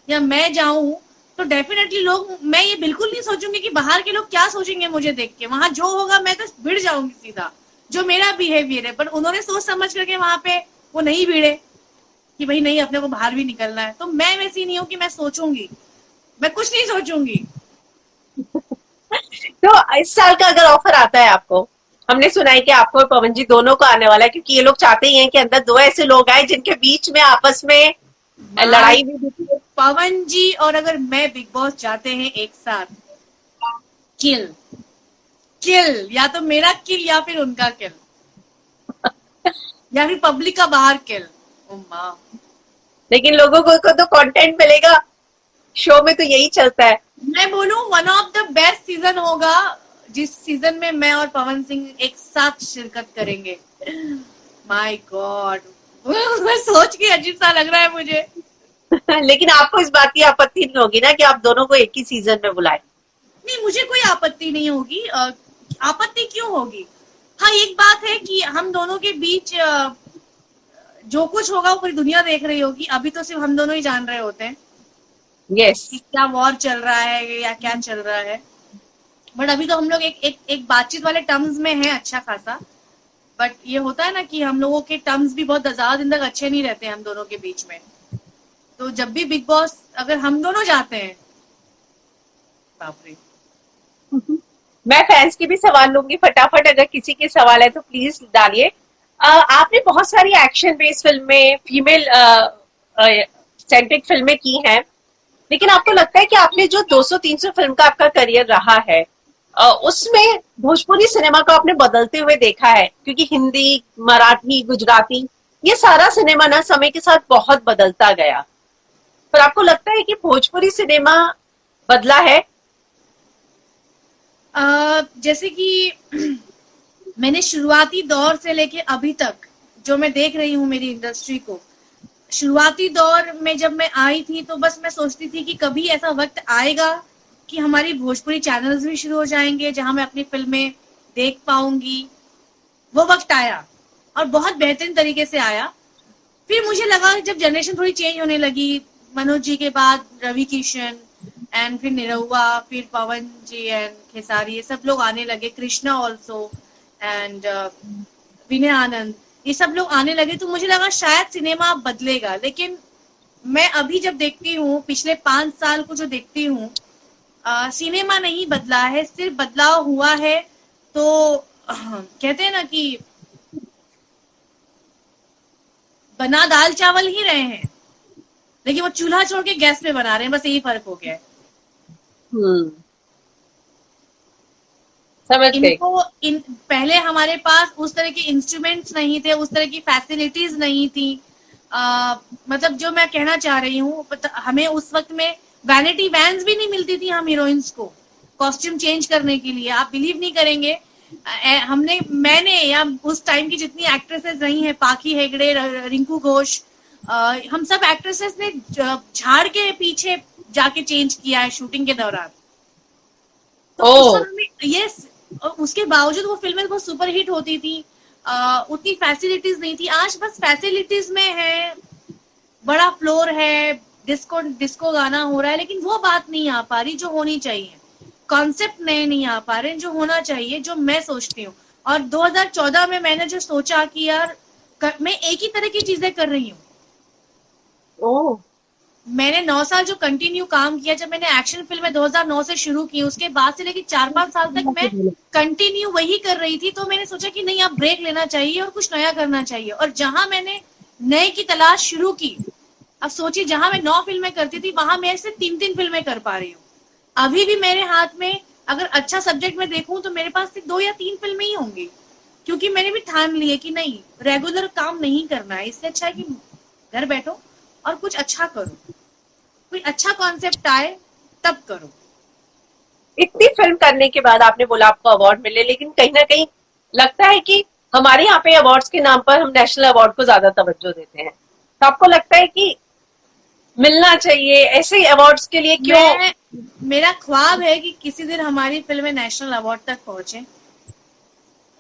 या मैं जाऊं, तो डेफिनेटली लोग, मैं ये बिल्कुल नहीं सोचूंगी कि बाहर के लोग क्या सोचेंगे मुझे देख के, वहां जो होगा मैं तो भिड़ जाऊंगी सीधा, जो मेरा बिहेवियर है। पर उन्होंने सोच समझ करके वहां पे वो नहीं भिड़े कि भाई नहीं अपने को बाहर भी निकलना है। तो मैं वैसी नहीं हूँ कि मैं सोचूंगी, मैं कुछ नहीं सोचूंगी। तो इस साल का अगर ऑफर आता है आपको, हमने सुना है कि आपको और पवन जी दोनों को आने वाला है, क्योंकि ये लोग चाहते ही हैं कि अंदर दो ऐसे लोग आए जिनके बीच में आपस में भाई लड़ाई भी दिखे। पवन जी और अगर मैं बिग बॉस जाते हैं एक साथ, किल, किल, या तो मेरा किल या फिर उनका किल, या फिर पब्लिक का बाहर किल। ओ माँ, लेकिन लोगों को तो कंटेंट मिलेगा, शो में तो यही चलता है। मैं बोलूं one of the best season होगा जिस सीजन में मैं और पवन सिंह एक साथ शिरकत करेंगे। माय गॉड, मैं सोच के अजीब सा लग रहा है मुझे। लेकिन आपको इस बात की आपत्ति नहीं होगी ना कि आप दोनों को एक ही सीजन में बुलाएं? नहीं, मुझे कोई आपत्ति नहीं होगी। आपत्ति क्यों होगी? हाँ, एक बात है कि हम दोनों के बीच जो कुछ होगा वो पूरी दुनिया देख रही होगी, अभी तो सिर्फ हम दोनों ही जान रहे होते हैं यस। कि क्या वॉर चल रहा है या क्या चल रहा है। बट अभी तो हम लोग एक बातचीत वाले टर्म्स में है अच्छा खासा। बट ये होता है ना कि हम लोगों के टर्म्स भी बहुत ज्यादा दिन तक अच्छे नहीं रहते हम दोनों के बीच में। तो जब भी बिग बॉस अगर हम दोनों जाते हैं, बाप रे। मैं फैंस की भी सवाल लूंगी फटाफट, अगर किसी के सवाल है तो प्लीज डालिए। आपने बहुत सारी एक्शन बेस्ड फिल्में, फीमेल सेंट्रिक फिल्में की हैं, लेकिन आपको लगता है कि आपने जो 200-300 फिल्म का आपका करियर रहा है, उसमें भोजपुरी सिनेमा को आपने बदलते हुए देखा है? क्योंकि हिंदी, मराठी, गुजराती, ये सारा सिनेमा ना समय के साथ बहुत बदलता गया, पर आपको लगता है कि भोजपुरी सिनेमा बदला है? जैसे कि मैंने शुरुआती दौर से लेके अभी तक जो मैं देख रही हूँ मेरी इंडस्ट्री को, शुरुआती दौर में जब मैं आई थी तो बस मैं सोचती थी कि कभी ऐसा वक्त आएगा कि हमारी भोजपुरी चैनल्स भी शुरू हो जाएंगे जहां मैं अपनी फिल्में देख पाऊंगी। वो वक्त आया और बहुत बेहतरीन तरीके से आया। फिर मुझे लगा जब जनरेशन थोड़ी चेंज होने लगी, मनोज जी के बाद रवि किशन एंड फिर निरहुआ, फिर पवन जी एंड खेसारी, ये सब लोग आने लगे, कृष्णा ऑल्सो एंड विनय आनंद, ये सब लोग आने लगे, तो मुझे लगा शायद सिनेमा बदलेगा। लेकिन मैं अभी जब देखती हूँ, पिछले 5 साल को जो देखती हूँ, सिनेमा नहीं बदला है, सिर्फ बदलाव हुआ है तो कहते हैं ना कि बना दाल चावल ही रहे हैं, लेकिन वो चूल्हा छोड़ के गैस पे बना रहे हैं, बस यही फर्क हो गया है। हम्म, समझ गई। पहले हमारे पास उस तरह के इंस्ट्रूमेंट्स नहीं थे, उस तरह की फैसिलिटीज नहीं थी। मतलब जो मैं कहना चाह रही हूँ, हमें उस वक्त में वैनिटी वैन्स भी नहीं मिलती थी हम हीरोइंस को कॉस्ट्यूम चेंज करने के लिए। आप बिलीव नहीं करेंगे, मैंने या उस टाइम की जितनी एक्ट्रेसेस रही हैं, पाखी हेगड़े, रिंकू घोष, हम सब एक्ट्रेसेस ने झाड़ के पीछे जाके चेंज किया है शूटिंग के दौरान। तो उस समय में यस, उसके बावजूद वो फिल्में बहुत सुपर हिट होती थी। उतनी फैसिलिटीज नहीं थी। आज बस फैसिलिटीज में है, बड़ा फ्लोर है, डिस्को डिस्को गाना हो रहा है, लेकिन वो बात नहीं आ पा रही जो होनी चाहिए। कॉन्सेप्ट नए नहीं आ पा रहे जो होना चाहिए, जो मैं सोचती हूँ। और 2014 में मैंने जो सोचा कि यार मैं एक ही तरह की चीजें कर रही हूँ। ओह, मैंने 9 साल जो कंटिन्यू काम किया, जब मैंने एक्शन फिल्में 2009 से शुरू की, उसके बाद से लेकर 4-5 साल तक मैं कंटिन्यू वही कर रही थी। तो मैंने सोचा कि नहीं, अब ब्रेक लेना चाहिए और कुछ नया करना चाहिए। और जहां मैंने नए की तलाश शुरू की, अब सोचिए जहां मैं 9 फिल्में करती थी, वहां मैं सिर्फ 3-3 फिल्में कर पा रही हूँ। अभी भी मेरे हाथ में अगर अच्छा सब्जेक्ट में देखूं तो मेरे पास सिर्फ 2 या 3 फिल्में ही होंगी, क्योंकि मैंने भी ठान ली है कि नहीं, रेगुलर काम नहीं करना है। इससे अच्छा है कि घर बैठो और कुछ अच्छा करो, कोई अच्छा कॉन्सेप्ट आए तब करो। इतनी फिल्म करने के बाद आपने बोला आपको अवार्ड मिले, लेकिन कहीं ना कहीं लगता है कि हमारे यहाँ पे अवार्ड्स के नाम पर हम नेशनल अवार्ड को ज्यादा तवज्जो देते हैं, तो आपको लगता है कि मिलना चाहिए ऐसे अवार्ड्स के लिए? क्यों? मेरा ख्वाब है कि किसी दिन हमारी फिल्में नेशनल अवार्ड तक पहुंचे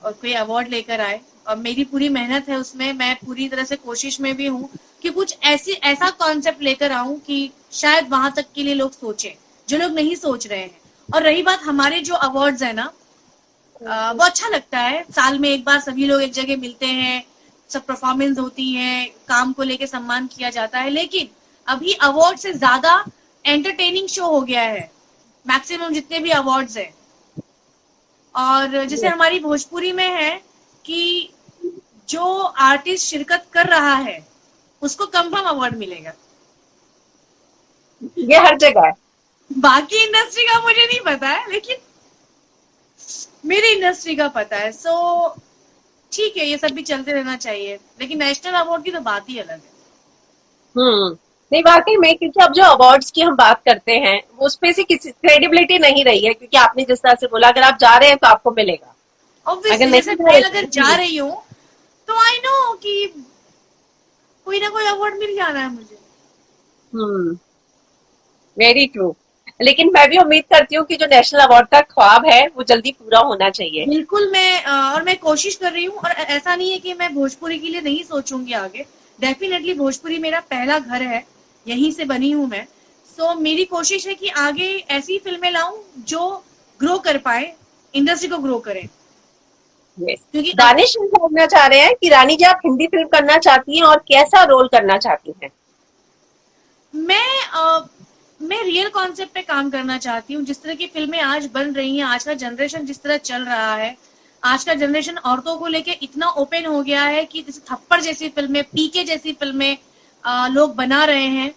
और कोई अवार्ड लेकर आए, और मेरी पूरी मेहनत है उसमें। मैं पूरी तरह से कोशिश में भी हूँ कि कुछ ऐसा कॉन्सेप्ट लेकर आऊं कि शायद वहां तक के लिए लोग सोचें। जो लोग नहीं सोच रहे हैं। और रही बात हमारे जो अवार्ड्स है ना, वो अच्छा लगता है, साल में एक बार सभी लोग एक जगह मिलते हैं, सब परफॉर्मेंस होती है, काम को लेके सम्मान किया जाता है, लेकिन अभी अवार्ड से ज्यादा एंटरटेनिंग शो हो गया है मैक्सिमम जितने भी अवार्ड्स है। और जैसे हमारी भोजपुरी में है कि जो आर्टिस्ट शिरकत कर रहा है उसको कंफर्म अवार्ड मिलेगा। ये हर जगह है। बाकी इंडस्ट्री का मुझे नहीं पता है, लेकिन मेरी इंडस्ट्री का पता है। सो ठीक है, ये सब भी चलते रहना चाहिए, लेकिन नेशनल अवार्ड की तो बात ही अलग है। नहीं वाकई में, क्योंकि अब जो अवार्ड्स की हम बात करते हैं वो उस पे से किसी क्रेडिबिलिटी नहीं रही है, क्योंकि आपने जिस तरह से बोला अगर आप जा रहे हैं तो आपको मिलेगा, अगर ऑब्वियसली नहीं जैसे जा मैं रहे अगर तो जा नहीं। रही हूँ तो आई नो कि कोई ना कोई अवार्ड मिल जाना है मुझे। हम्म वेरी ट्रू। लेकिन मैं भी उम्मीद करती हूँ कि जो नेशनल अवार्ड का ख्वाब है वो जल्दी पूरा होना चाहिए। बिल्कुल, मैं और मैं कोशिश कर रही हूँ, और ऐसा नहीं है कि मैं भोजपुरी के लिए नहीं सोचूंगी आगे। डेफिनेटली भोजपुरी मेरा पहला घर है, यहीं से बनी हूँ मैं। सो मेरी कोशिश है कि आगे ऐसी फिल्में लाऊं जो ग्रो कर पाए, इंडस्ट्री को ग्रो करें। यस। क्योंकि दानिश हम जानना चाह रहे हैं कि रानी जी आप हिंदी फिल्म करना चाहती हैं और कैसा रोल करना चाहती हैं? मैं रियल कॉन्सेप्ट पे काम करना चाहती हूँ। जिस तरह की फिल्में आज बन रही हैं, आज का जनरेशन जिस तरह चल रहा है, आज का जनरेशन औरतों को लेके इतना ओपन हो गया है कि जैसे थप्पड़ जैसी फिल्में, पीके जैसी फिल्में लोग बना रहे हैं,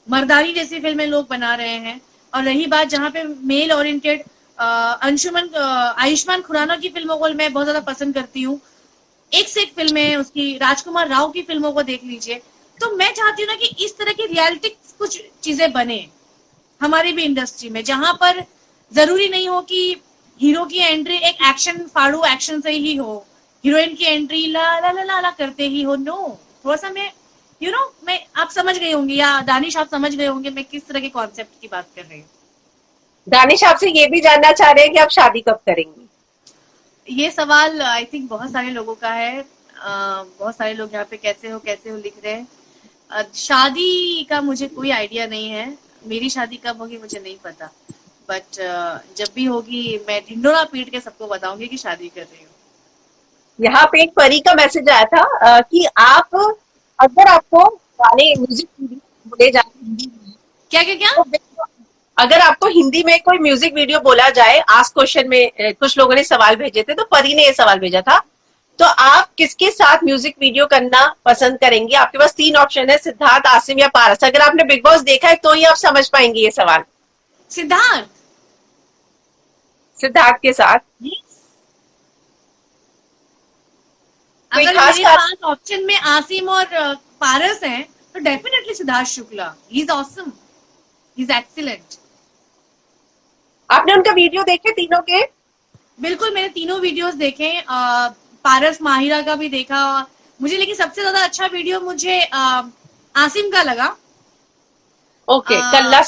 मर्दानी जैसी फिल्में लोग बना रहे हैं। और रही बात जहाँ पे मेल ओरिएंटेड, अंशुमन आयुष्मान खुराना की फिल्मों को मैं बहुत ज्यादा पसंद करती हूँ। एक से एक फिल्में हैं उसकी, राजकुमार राव की फिल्मों को देख लीजिए। तो मैं चाहती हूँ ना कि इस तरह की रियलिटिक कुछ चीजें बने हमारी भी इंडस्ट्री में, जहां पर जरूरी नहीं हो कि हीरो की एंट्री एक एक्शन फाड़ू एक्शन से ही हो, हीरोइन की एंट्री ला ला ला ला, ला करते ही हो। नो, थोड़ा सा मैं मैं आप समझ गए होंगे, या दानिश आप समझ गए होंगे मैं किस तरह के कॉन्सेप्ट की बात कर रही हूँ। दानिश आपसे ये भी जानना चाह रहे हैं कि आप शादी कब करेंगी? ये सवाल आई थिंक बहुत सारे लोगों का है। बहुत सारे लोग यहाँ पे कैसे हो लिख रहे हैं। शादी का मुझे कोई आइडिया नहीं है, मेरी शादी कब होगी मुझे नहीं पता। बट जब भी होगी मैं ढिंडोरा पीट के सबको बताऊंगी कि शादी कर रही हूँ। यहाँ पे एक परी का मैसेज आया था कि आप, अगर आपको गाने म्यूजिक वीडियो बोले जाए हिंदी में, क्या क्या क्या? तो अगर आपको हिंदी में कोई म्यूजिक वीडियो बोला जाए, आज क्वेश्चन में कुछ लोगों ने सवाल भेजे थे, तो परी ने ये सवाल भेजा था, तो आप किसके साथ म्यूजिक वीडियो करना पसंद करेंगे? आपके पास 3 ऑप्शन है, सिद्धार्थ, आसिम या पारस। अगर आपने बिग बॉस देखा है तो ही आप समझ पाएंगे ये सवाल। सिद्धार्थ। सिद्धार्थ के साथ कोई अगर खास मेरे कारण? पास ऑप्शन में आसिम और पारस हैं तो definitely Siddharth Shukla. He is awesome, he is excellent. आपने उनका वीडियो देखे तीनों के? बिल्कुल, मैंने तीनों वीडियोस देखे। पारस माहिरा का भी देखा मुझे, लेकिन सबसे ज्यादा अच्छा वीडियो मुझे आसिम का लगा। ओके, कल्ला।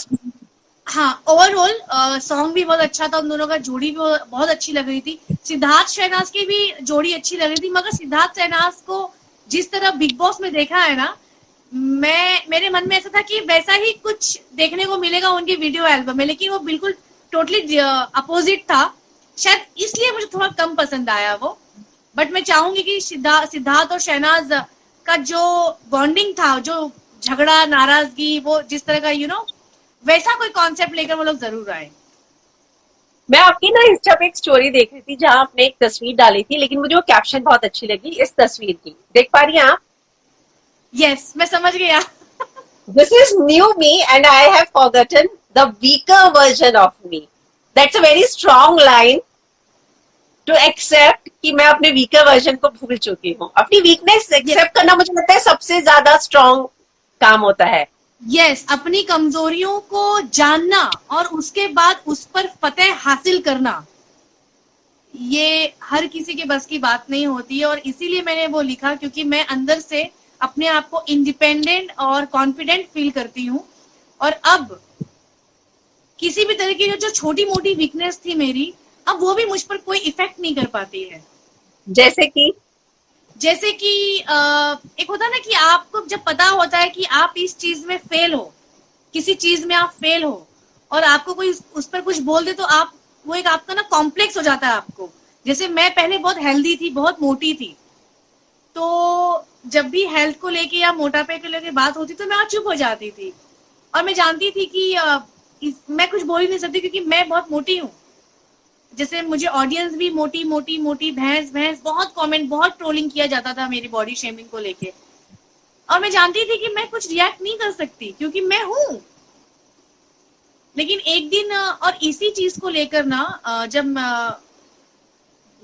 हाँ, ओवरऑल सॉन्ग भी बहुत अच्छा था, उन दोनों का जोड़ी भी बहुत अच्छी लग रही थी। सिद्धार्थ शहनाज की भी जोड़ी अच्छी लग रही थी, मगर सिद्धार्थ शहनाज को जिस तरह बिग बॉस में देखा है ना, मेरे मन में ऐसा था कि वैसा ही कुछ देखने को मिलेगा उनकी वीडियो एल्बम में, लेकिन वो बिल्कुल टोटली अपोजिट था। शायद इसलिए मुझे थोड़ा कम पसंद आया वो। बट मैं चाहूंगी कि सिद्धार्थ और शहनाज का जो बॉन्डिंग था, जो झगड़ा नाराजगी, वो जिस तरह का वैसा कोई कॉन्सेप्ट लेकर वो लोग जरूर आए। मैं आपकी ना इंस्टा पे एक स्टोरी देख रही थी जहां आपने एक तस्वीर डाली थी, लेकिन मुझे वो कैप्शन बहुत अच्छी लगी इस तस्वीर की। देख पा रही हैं आप? यस, मैं समझ गया। This is new me and I have forgotten the weaker version of me. That's a very strong line to accept कि मैं अपने वीकर वर्जन को भूल चुकी हूँ। अपनी वीकनेस एक्सेप्ट करना मुझे लगता है सबसे ज्यादा स्ट्रॉन्ग काम होता है। यस, अपनी कमजोरियों को जानना और उसके बाद उस पर फतेह हासिल करना, ये हर किसी के बस की बात नहीं होती है। और इसीलिए मैंने वो लिखा, क्योंकि मैं अंदर से अपने आप को इंडिपेंडेंट और कॉन्फिडेंट फील करती हूँ। और अब किसी भी तरह की जो छोटी मोटी वीकनेस थी मेरी, अब वो भी मुझ पर कोई इफेक्ट नहीं कर पाती है। जैसे कि एक होता है ना कि आपको जब पता होता है कि आप इस चीज में फेल हो, किसी चीज में आप फेल हो, और आपको कोई उस पर कुछ बोल दे तो आप, वो एक आपका ना कॉम्प्लेक्स हो जाता है आपको। जैसे मैं पहले बहुत हेल्दी थी, बहुत मोटी थी, तो जब भी हेल्थ को लेके या मोटापे को लेके बात होती तो मैं चुप हो जाती थी। और मैं जानती थी कि मैं कुछ बोल ही नहीं सकती क्योंकि मैं बहुत मोटी हूँ। जैसे मुझे ऑडियंस भी मोटी मोटी मोटी भैंस भैंस, बहुत कमेंट, बहुत ट्रोलिंग किया जाता था मेरी बॉडी शेमिंग को लेके। और मैं जानती थी कि मैं कुछ रिएक्ट नहीं कर सकती क्योंकि मैं हूं। लेकिन एक दिन और इसी चीज को लेकर ना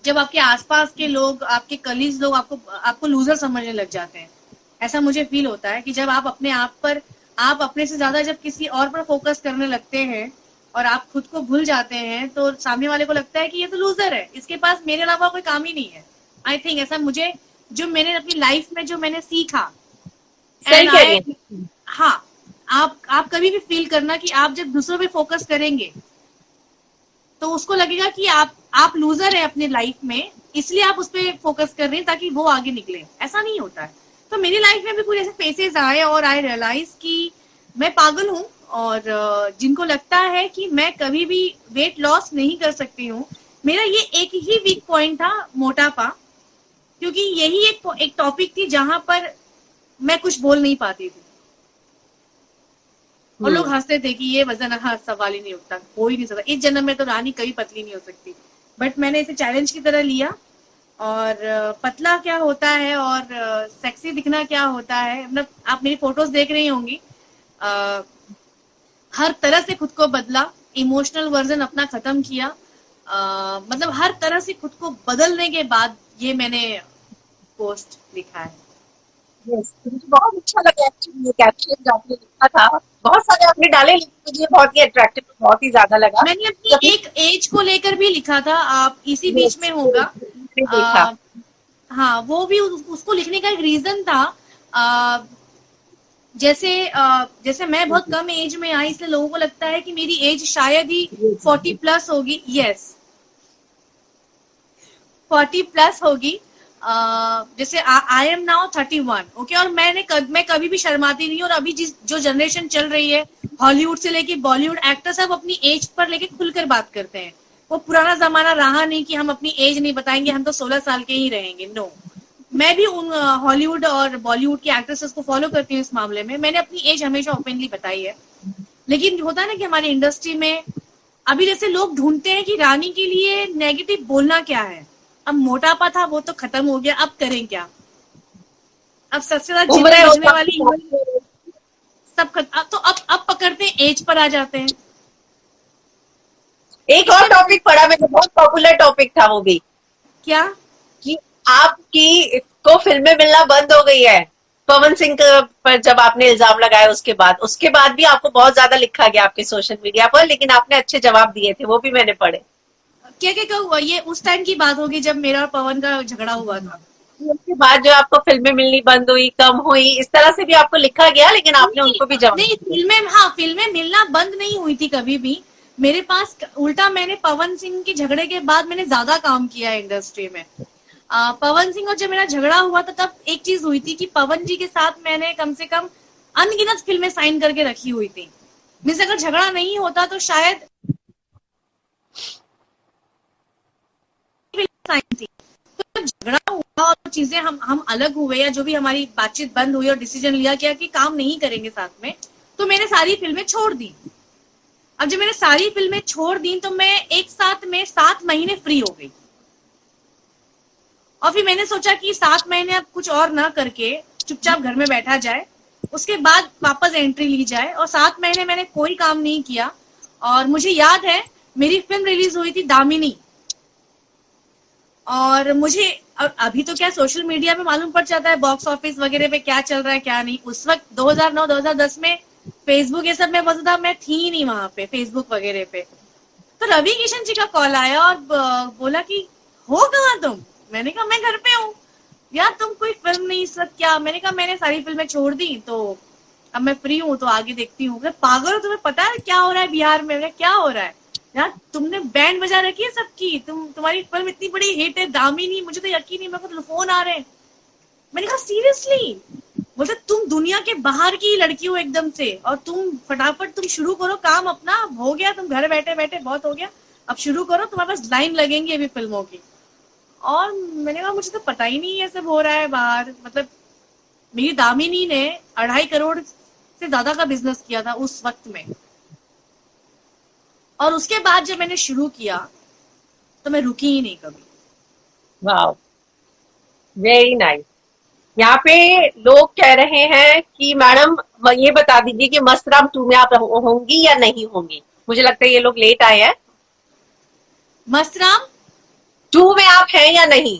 जब आपके आसपास के लोग, आपके कलीग्स लोग आपको आपको लूजर समझने लग जाते हैं। ऐसा मुझे फील होता है कि जब आप अपने आप पर, आप अपने से ज्यादा जब किसी और पर फोकस करने लगते हैं और आप खुद को भूल जाते हैं, तो सामने वाले को लगता है कि ये तो लूजर है, इसके पास मेरे अलावा कोई काम ही नहीं है। आई थिंक ऐसा मुझे, जो मैंने अपनी लाइफ में जो मैंने सीखा, सही एंड कह रही आई, हैं। हाँ, आप कभी भी फील करना कि आप जब दूसरों पे फोकस करेंगे तो उसको लगेगा कि आप लूजर है अपनी लाइफ में, इसलिए आप उस पर फोकस कर रहे हैं ताकि वो आगे निकले। ऐसा नहीं होता है। तो मेरी लाइफ में भी कुछ ऐसे फेसेस आए और आई रियलाइज कि मैं पागल हूँ। और जिनको लगता है कि मैं कभी भी वेट लॉस नहीं कर सकती हूँ, मेरा ये एक ही वीक पॉइंट था, मोटापा। क्योंकि यही एक टॉपिक थी जहां पर मैं कुछ बोल नहीं पाती थी और लोग हम्म। हंसते थे कि ये वजन, हाँ, सवाल ही नहीं उठता, हो ही नहीं सकता, इस जन्म में तो रानी कभी पतली नहीं हो सकती। बट मैंने इसे चैलेंज की तरह लिया। और पतला क्या होता है और सेक्सी दिखना क्या होता है, मतलब आप मेरी फोटोज देख रही होंगी। अ, हर तरह से खुद को बदला, इमोशनल वर्जन अपना खत्म किया। मतलब हर तरह से खुद को बदलने के बाद ये मैंने पोस्ट लिखा है। यस, मुझे बहुत अच्छा लगा एक्चुअली ये कैप्शन जो आपने लिखा था। बहुत सारे आपने डाले लेकिन मुझे बहुत ही अट्रैक्टिव, बहुत ही ज्यादा लगा। मैंने अपनी कभी एक एज को लेकर भी लिखा था, आप इसी बीच में यस, होगा। मैंने देखा। आ, हाँ, वो भी उसको लिखने का एक रीजन था। आ, जैसे मैं बहुत कम एज में आई, इसलिए लोगों को लगता है कि मेरी एज शायद ही 40+ होगी। यस, 40+ होगी। जैसे आई एम नाउ 31, ओके। और मैं कभी भी शर्माती नहीं हूँ। और अभी जिस जो जनरेशन चल रही है, हॉलीवुड से लेके बॉलीवुड एक्टर सब अपनी एज पर लेके खुलकर बात करते हैं। वो पुराना जमाना रहा नहीं कि हम अपनी एज नहीं बताएंगे, हम तो 16 साल के ही रहेंगे। नो, मैं भी उन हॉलीवुड और बॉलीवुड की एक्ट्रेसेस को फॉलो करती हूँ। इस मामले में मैंने अपनी एज हमेशा ओपनली बताई है। लेकिन होता है ना कि हमारी इंडस्ट्री में अभी जैसे लोग ढूंढते हैं कि रानी के लिए नेगेटिव बोलना क्या है। अब मोटापा था, वो तो खत्म हो गया, अब करें क्या। अब सबसे ज्यादा जिद उम्र है बजने वाली, वो। अब तो अब पकड़ते हैं, एज पर आ जाते हैं। एक और इसलिए टॉपिक पढ़ा मैंने, बहुत पॉपुलर टॉपिक था वो भी, क्या, कि आपकी को फिल्में मिलना बंद हो गई है पवन सिंह पर जब आपने इल्जाम लगाया। उसके बाद भी आपको बहुत ज्यादा लिखा गया आपके सोशल मीडिया पर, लेकिन आपने अच्छे जवाब दिए थे, वो भी मैंने पढ़े। क्या क्या क्या हुआ, ये उस टाइम की बात होगी जब मेरा और पवन का झगड़ा हुआ था। उसके बाद जो आपको फिल्में मिलनी बंद हुई, कम हुई, इस तरह से भी आपको लिखा गया, लेकिन आपने नहीं उनको भी जवाब नहीं, दिया। फिल्में, हाँ, फिल्में मिलना बंद नहीं हुई थी कभी भी। मेरे पास उल्टा, मैंने पवन सिंह के झगड़े के बाद मैंने ज्यादा काम किया है इंडस्ट्री में। पवन सिंह और जब मेरा झगड़ा हुआ था तब एक चीज हुई थी कि पवन जी के साथ मैंने कम से कम अनगिनत फिल्में साइन करके रखी हुई थी। मुझसे अगर झगड़ा नहीं होता तो शायद साइन थी। तो जब झगड़ा हुआ और चीजें हम अलग हुए, या जो भी हमारी बातचीत बंद हुई और डिसीजन लिया गया कि काम नहीं करेंगे साथ में, तो मैंने सारी फिल्में छोड़ दी। अब जब मैंने सारी फिल्में छोड़ दी तो मैं एक साथ में 7 महीने फ्री हो गई। और फिर मैंने सोचा कि 7 महीने अब कुछ और ना करके चुपचाप घर में बैठा जाए, उसके बाद वापस एंट्री ली जाए। और 7 महीने मैंने कोई काम नहीं किया। और मुझे याद है मेरी फिल्म रिलीज हुई थी दामिनी। और मुझे अभी तो क्या सोशल मीडिया पे मालूम पड़ जाता है बॉक्स ऑफिस वगैरह पे क्या चल रहा है क्या नहीं। उस वक्त 2009-2010 में फेसबुक ये सब में वजह मैं थी नहीं वहां पे, फेसबुक वगैरह पे। तो रवि किशन जी का कॉल आया और बोला कि हो कहाँ तुम। मैंने कहा मैं घर पे हूँ। यार तुम कोई फिल्म नहीं इस वक्त क्या। मैंने कहा मैंने सारी फिल्में छोड़ दी, तो अब मैं फ्री हूँ, तो आगे देखती हूँ। पागल हो, तुम्हें पता है क्या हो रहा है बिहार में, क्या हो रहा है यार। तुमने बैंड बजा रखी है सबकी, तुम्हारी फिल्म इतनी बड़ी हिट है दामिनी, मुझे तो यकीन नहीं, मेरे को तो फोन आ रहे हैं। मैंने कहा सीरियसली। बोलते तुम दुनिया के बाहर की लड़की हो एकदम से, और तुम फटाफट तुम शुरू करो काम अपना, हो गया तुम घर बैठे बैठे बहुत हो गया, अब शुरू करो, तुम्हारे पास लाइन लगेंगी अभी फिल्मों की। और मैंने कहा मुझे तो पता ही नहीं ये सब हो रहा है बाहर। मतलब मेरी दामिनी ने 2.5 करोड़ से ज्यादा का बिजनेस किया था उस वक्त में, और उसके बाद जब मैंने शुरू किया तो मैं रुकी ही नहीं कभी। वाह, वेरी नाइस। यहाँ पे लोग कह रहे हैं कि मैडम ये बता दीजिए कि मस्तराम 2 में आप होंगी या नहीं होंगी। मुझे लगता है ये लोग लेट आए हैं। मसराम 2 में आप हैं या नहीं?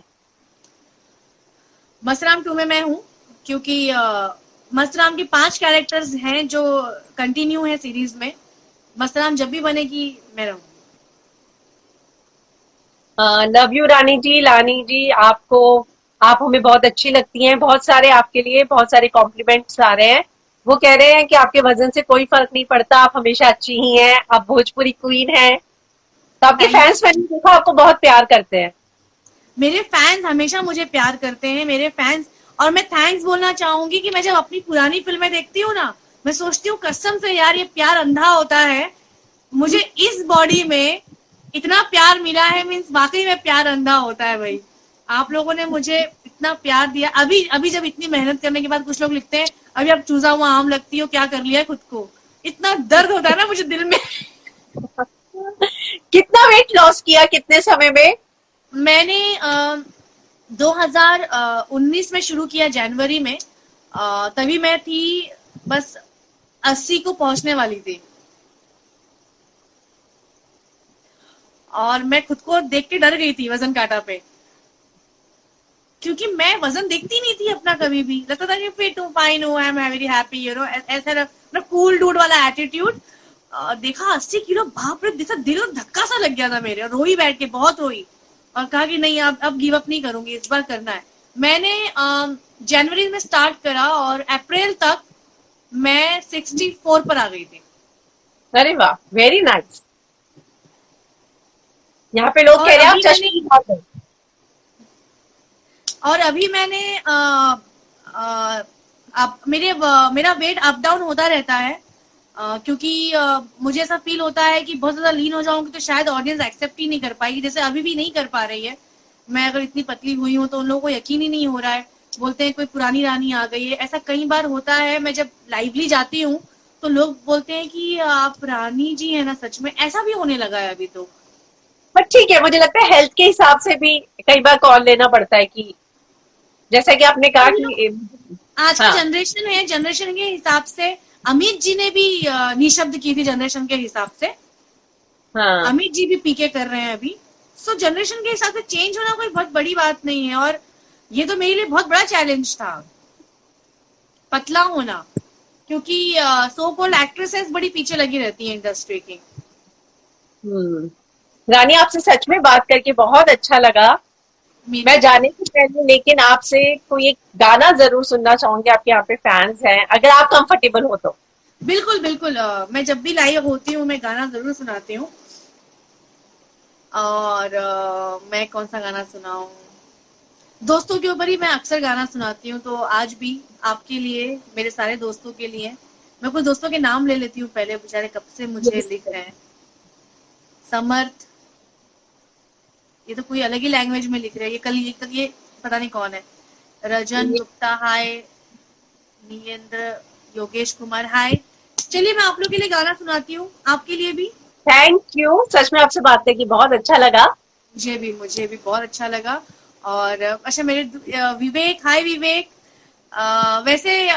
मसराम 2 में मैं हूँ, क्योंकि मसराम के 5 कैरेक्टर्स हैं जो कंटिन्यू है सीरीज में। मसराम जब भी बनेगी मैं रहूंगी। लव यू रानी जी, लानी जी, आपको, आप हमें बहुत अच्छी लगती हैं। बहुत सारे आपके लिए बहुत सारे कॉम्प्लीमेंट्स आ रहे हैं। वो कह रहे हैं कि आपके वजन से कोई फर्क नहीं पड़ता, आप हमेशा अच्छी ही हैं, आप भोजपुरी क्वीन हैं। तो आपके थैंक फैंस, मैंने देखा, आपको बहुत प्यार करते हैं। मेरे फैंस हमेशा मुझे प्यार करते हैं, मेरे फैंस। और मैं थैंक्स बोलना चाहूंगी कि मैं जब अपनी पुरानी फिल्में देखती हूँ ना, मैं सोचती हूँ कसम से यार ये प्यार अंधा होता है। मुझे इस बॉडी में इतना प्यार मिला है, मीन्स वाकई में प्यार अंधा होता है भाई। आप लोगों ने मुझे इतना प्यार दिया। अभी अभी जब इतनी मेहनत करने के बाद कुछ लोग लिखते हैं अभी आप चूजा हुआ आम लगती हो, क्या कर लिया है खुद को, इतना दर्द होता है ना मुझे दिल में। कितना वेट लॉस किया, कितने समय में? मैंने 2019 में शुरू किया जनवरी में। तभी मैं थी बस 80 को पहुंचने वाली थी, और मैं खुद को देख के डर गई थी वजन काटा पे, क्योंकि मैं वजन देखती नहीं थी अपना कभी भी। लगता था कि फिट हूँ, फाइन हूँ, I am very happy, you know, ऐसा कूल डूड वाला एटीट्यूड। देखा 80 किलो, बाप रे, देखा दिल में धक्का सा लग गया था मेरे, और रोई बैठ के, बहुत रोई, और कहा कि नहीं अब गिव अप नहीं करूंगी, इस बार करना है। मैंने जनवरी में स्टार्ट करा और अप्रैल तक मैं 64 पर आ गई थी। अरे वाह, वेरी नाइस। यहाँ पे लोग और कह रहे हैं आप अभी मैंने चश्मे लगा दो। और अभी मैंने अब मेरा वेट अप डाउन होता रहता है, क्योंकि मुझे ऐसा फील होता है कि बहुत ज्यादा लीन हो जाऊंगी तो शायद ऑडियंस एक्सेप्ट ही नहीं कर पाएगी, जैसे अभी भी नहीं कर पा रही है। मैं अगर इतनी पतली हुई हूँ तो उन लोगों को यकीन ही नहीं हो रहा है, बोलते हैं कोई पुरानी रानी आ गई है। ऐसा कई बार होता है, मैं जब लाइवली जाती हूँ तो लोग बोलते हैं कि आप रानी जी है ना, सच में ऐसा भी होने लगा है अभी तो। पर ठीक है, मुझे लगता है हेल्थ के हिसाब से भी कई बार कॉल लेना पड़ता है कि जैसा कि आपने कहा कि आज की हाँ। जनरेशन है, जनरेशन के हिसाब से अमित जी ने भी निशब्द की थी जनरेशन के हिसाब से। हाँ। अमित जी भी पीके कर रहे हैं अभी। सो जनरेशन के हिसाब से चेंज होना कोई बहुत बड़ी बात नहीं है, और ये तो मेरे लिए बहुत बड़ा चैलेंज था पतला होना, क्योंकि सो कॉल्ड एक्ट्रेसेस बड़ी पीछे लगी रहती है इंडस्ट्री की। हम्म। रानी, आपसे सच में बात करके बहुत अच्छा लगा। मैं मेरे को जाने से पहले लेकिन आपसे कोई एक गाना जरूर सुनना चाहूंगी, आपके यहाँ पे फैंस हैं, अगर आप कंफर्टेबल हो तो। बिल्कुल बिल्कुल, मैं जब भी लाइव होती हूँ मैं गाना जरूर सुनाती हूँ। और मैं कौन सा गाना सुनाऊं, दोस्तों के ऊपर ही मैं अक्सर गाना सुनाती हूँ, तो आज भी आपके लिए, मेरे सारे दोस्तों के लिए, मैं कुछ दोस्तों के नाम ले लेती हूँ पहले, बेचारे कब से मुझे Yes. लिख रहे हैं। समर्थ, ये तो कोई अलग ही लैंग्वेज में लिख रहे हैं, ये कल ये पता नहीं कौन है। रजन गुप्ता हाय, नीलेंद्र, योगेश कुमार हाय। चलिए मैं आप लोग के लिए गाना सुनाती हूँ, आपके लिए भी। थैंक यू, सच में आपसे बात करके बहुत अच्छा लगा। मुझे भी बहुत अच्छा लगा। और अच्छा, मेरे विवेक, हाय विवेक। वैसे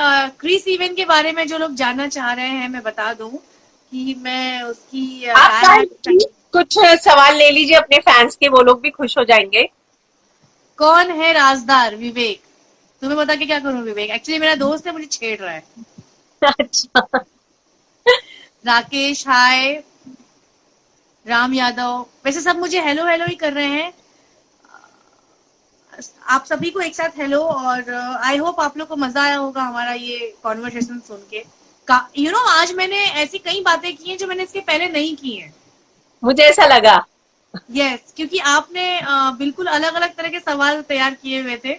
क्रिस इवेंट के बारे में जो लोग जानना चाह रहे हैं, मैं बता दूं कि मैं उसकी आप डाई चाहे हार्ट। कुछ सवाल ले लीजिए अपने फैंस के, वो लोग भी खुश हो जाएंगे। कौन है राजदार? विवेक। तुम्हें बता के क्या करूं विवेक, एक्चुअली मेरा दोस्त है, मुझे छेड़ रहा है। अच्छा। राकेश हाय, राम यादव, वैसे सब मुझे हेलो हेलो ही कर रहे हैं। आप सभी को एक साथ हेलो, और आई होप आप लोग को मजा आया होगा हमारा ये कॉन्वर्सेशन सुन के। आज मैंने ऐसी कई बातें की हैं जो मैंने इसके पहले नहीं की हैं। मुझे ऐसा लगा। यस, क्योंकि आपने बिल्कुल अलग अलग तरह के सवाल तैयार किए हुए थे,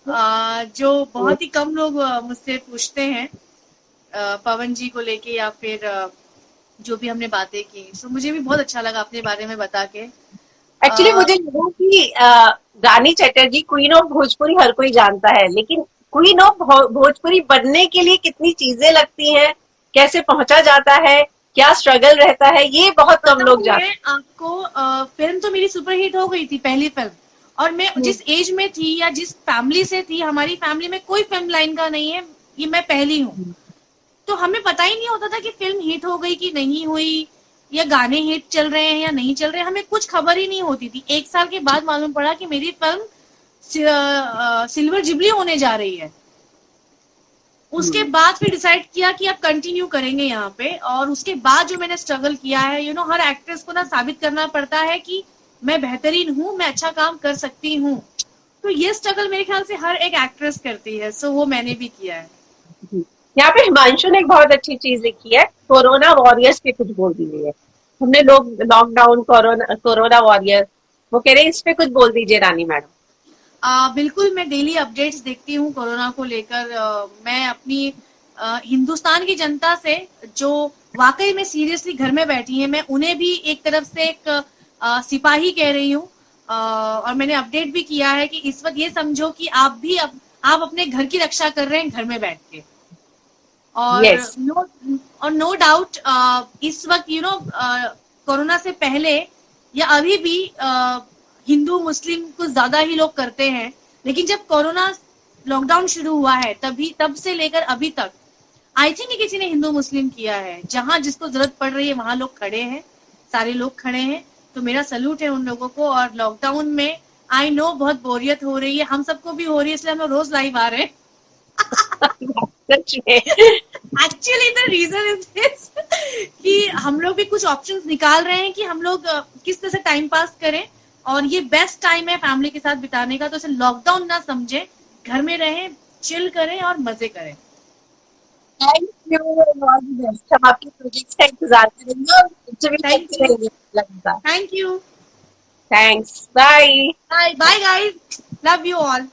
जो बहुत ही कम लोग मुझसे पूछते हैं पवन जी को लेके या फिर जो भी हमने बातें की। सो मुझे भी बहुत अच्छा लगा अपने बारे में बता के। एक्चुअली अ, मुझे लगा कि रानी चटर्जी क्वीन ऑफ भोजपुरी हर कोई जानता है, लेकिन क्वीन ऑफ भोजपुरी बनने के लिए कितनी चीजें लगती हैं, कैसे पहुंचा जाता है, क्या स्ट्रगल रहता है, ये बहुत कम लोग बताऊं जानते मैं आपको, फिल्म तो मेरी सुपरहिट हो गई थी, पहली फिल्म। और मैं हैं। जिस एज में थी या जिस फैमिली से थी, हमारी फैमिली में कोई फिल्म लाइन का नहीं है, ये मैं पहली हूँ। तो हमें पता ही नहीं होता था कि फिल्म हिट हो गई कि नहीं हुई, या गाने हिट चल रहे हैं या नहीं चल रहे हैं, हमें कुछ खबर ही नहीं होती थी। 1 साल के बाद मालूम पड़ा कि मेरी फिल्म सिल्वर जुबली होने जा रही है। उसके हम्म। बाद फिर डिसाइड किया कि अब कंटिन्यू करेंगे यहाँ पे। और उसके बाद जो मैंने स्ट्रगल किया है, हर एक्ट्रेस को ना साबित करना पड़ता है कि मैं बेहतरीन हूँ, मैं अच्छा काम कर सकती हूँ। तो ये स्ट्रगल मेरे ख्याल से हर एक एक्ट्रेस करती है, सो वो मैंने भी किया है। यहाँ पे हिमांशु ने एक बहुत अच्छी चीज लिखी है, कोरोना वॉरियर्स पे कुछ बोल दीजिए। हमने लोग लॉकडाउन, कोरोना कोरोना वॉरियर, वो कह रहे हैं इस पे कुछ बोल दीजिए रानी मैडम। बिल्कुल, मैं डेली अपडेट्स देखती हूँ कोरोना को लेकर। मैं अपनी हिंदुस्तान की जनता से, जो वाकई में सीरियसली घर में बैठी है, मैं उन्हें भी एक तरफ से एक सिपाही कह रही हूँ। और मैंने अपडेट भी किया है कि इस वक्त ये समझो कि आप अपने घर की रक्षा कर रहे हैं घर में बैठ के। और यस। नो डाउट, इस वक्त कोरोना से पहले या अभी भी हिंदू मुस्लिम कुछ ज्यादा ही लोग करते हैं। लेकिन जब कोरोना लॉकडाउन शुरू हुआ है, तब से लेकर अभी तक आई थिंक किसी ने हिंदू मुस्लिम किया है। जहां जिसको जरूरत पड़ रही है वहां लोग खड़े हैं, सारे लोग खड़े हैं। तो मेरा सल्यूट है उन लोगों को। और लॉकडाउन में आई नो बहुत बोरियत हो रही है, हम सबको भी हो रही है, इसलिए हम लोग रोज लाइव आ रहे हैं। सच में। Actually the reason is this कि हम लोग भी कुछ ऑप्शंस निकाल रहे हैं कि हम लोग किस तरह से टाइम पास करें। और ये बेस्ट टाइम है फैमिली के साथ बिताने का, तो इसे लॉकडाउन ना समझे, घर में रहें, चिल करें और मजे करें। Thank you, all the best. हम आपके प्रोजेक्ट्स का इंतजार करेंगे और मुझसे भी थैंक करते यू। रहेंगे लगातार। Thank you. Thanks, bye. Bye bye guys, love you all.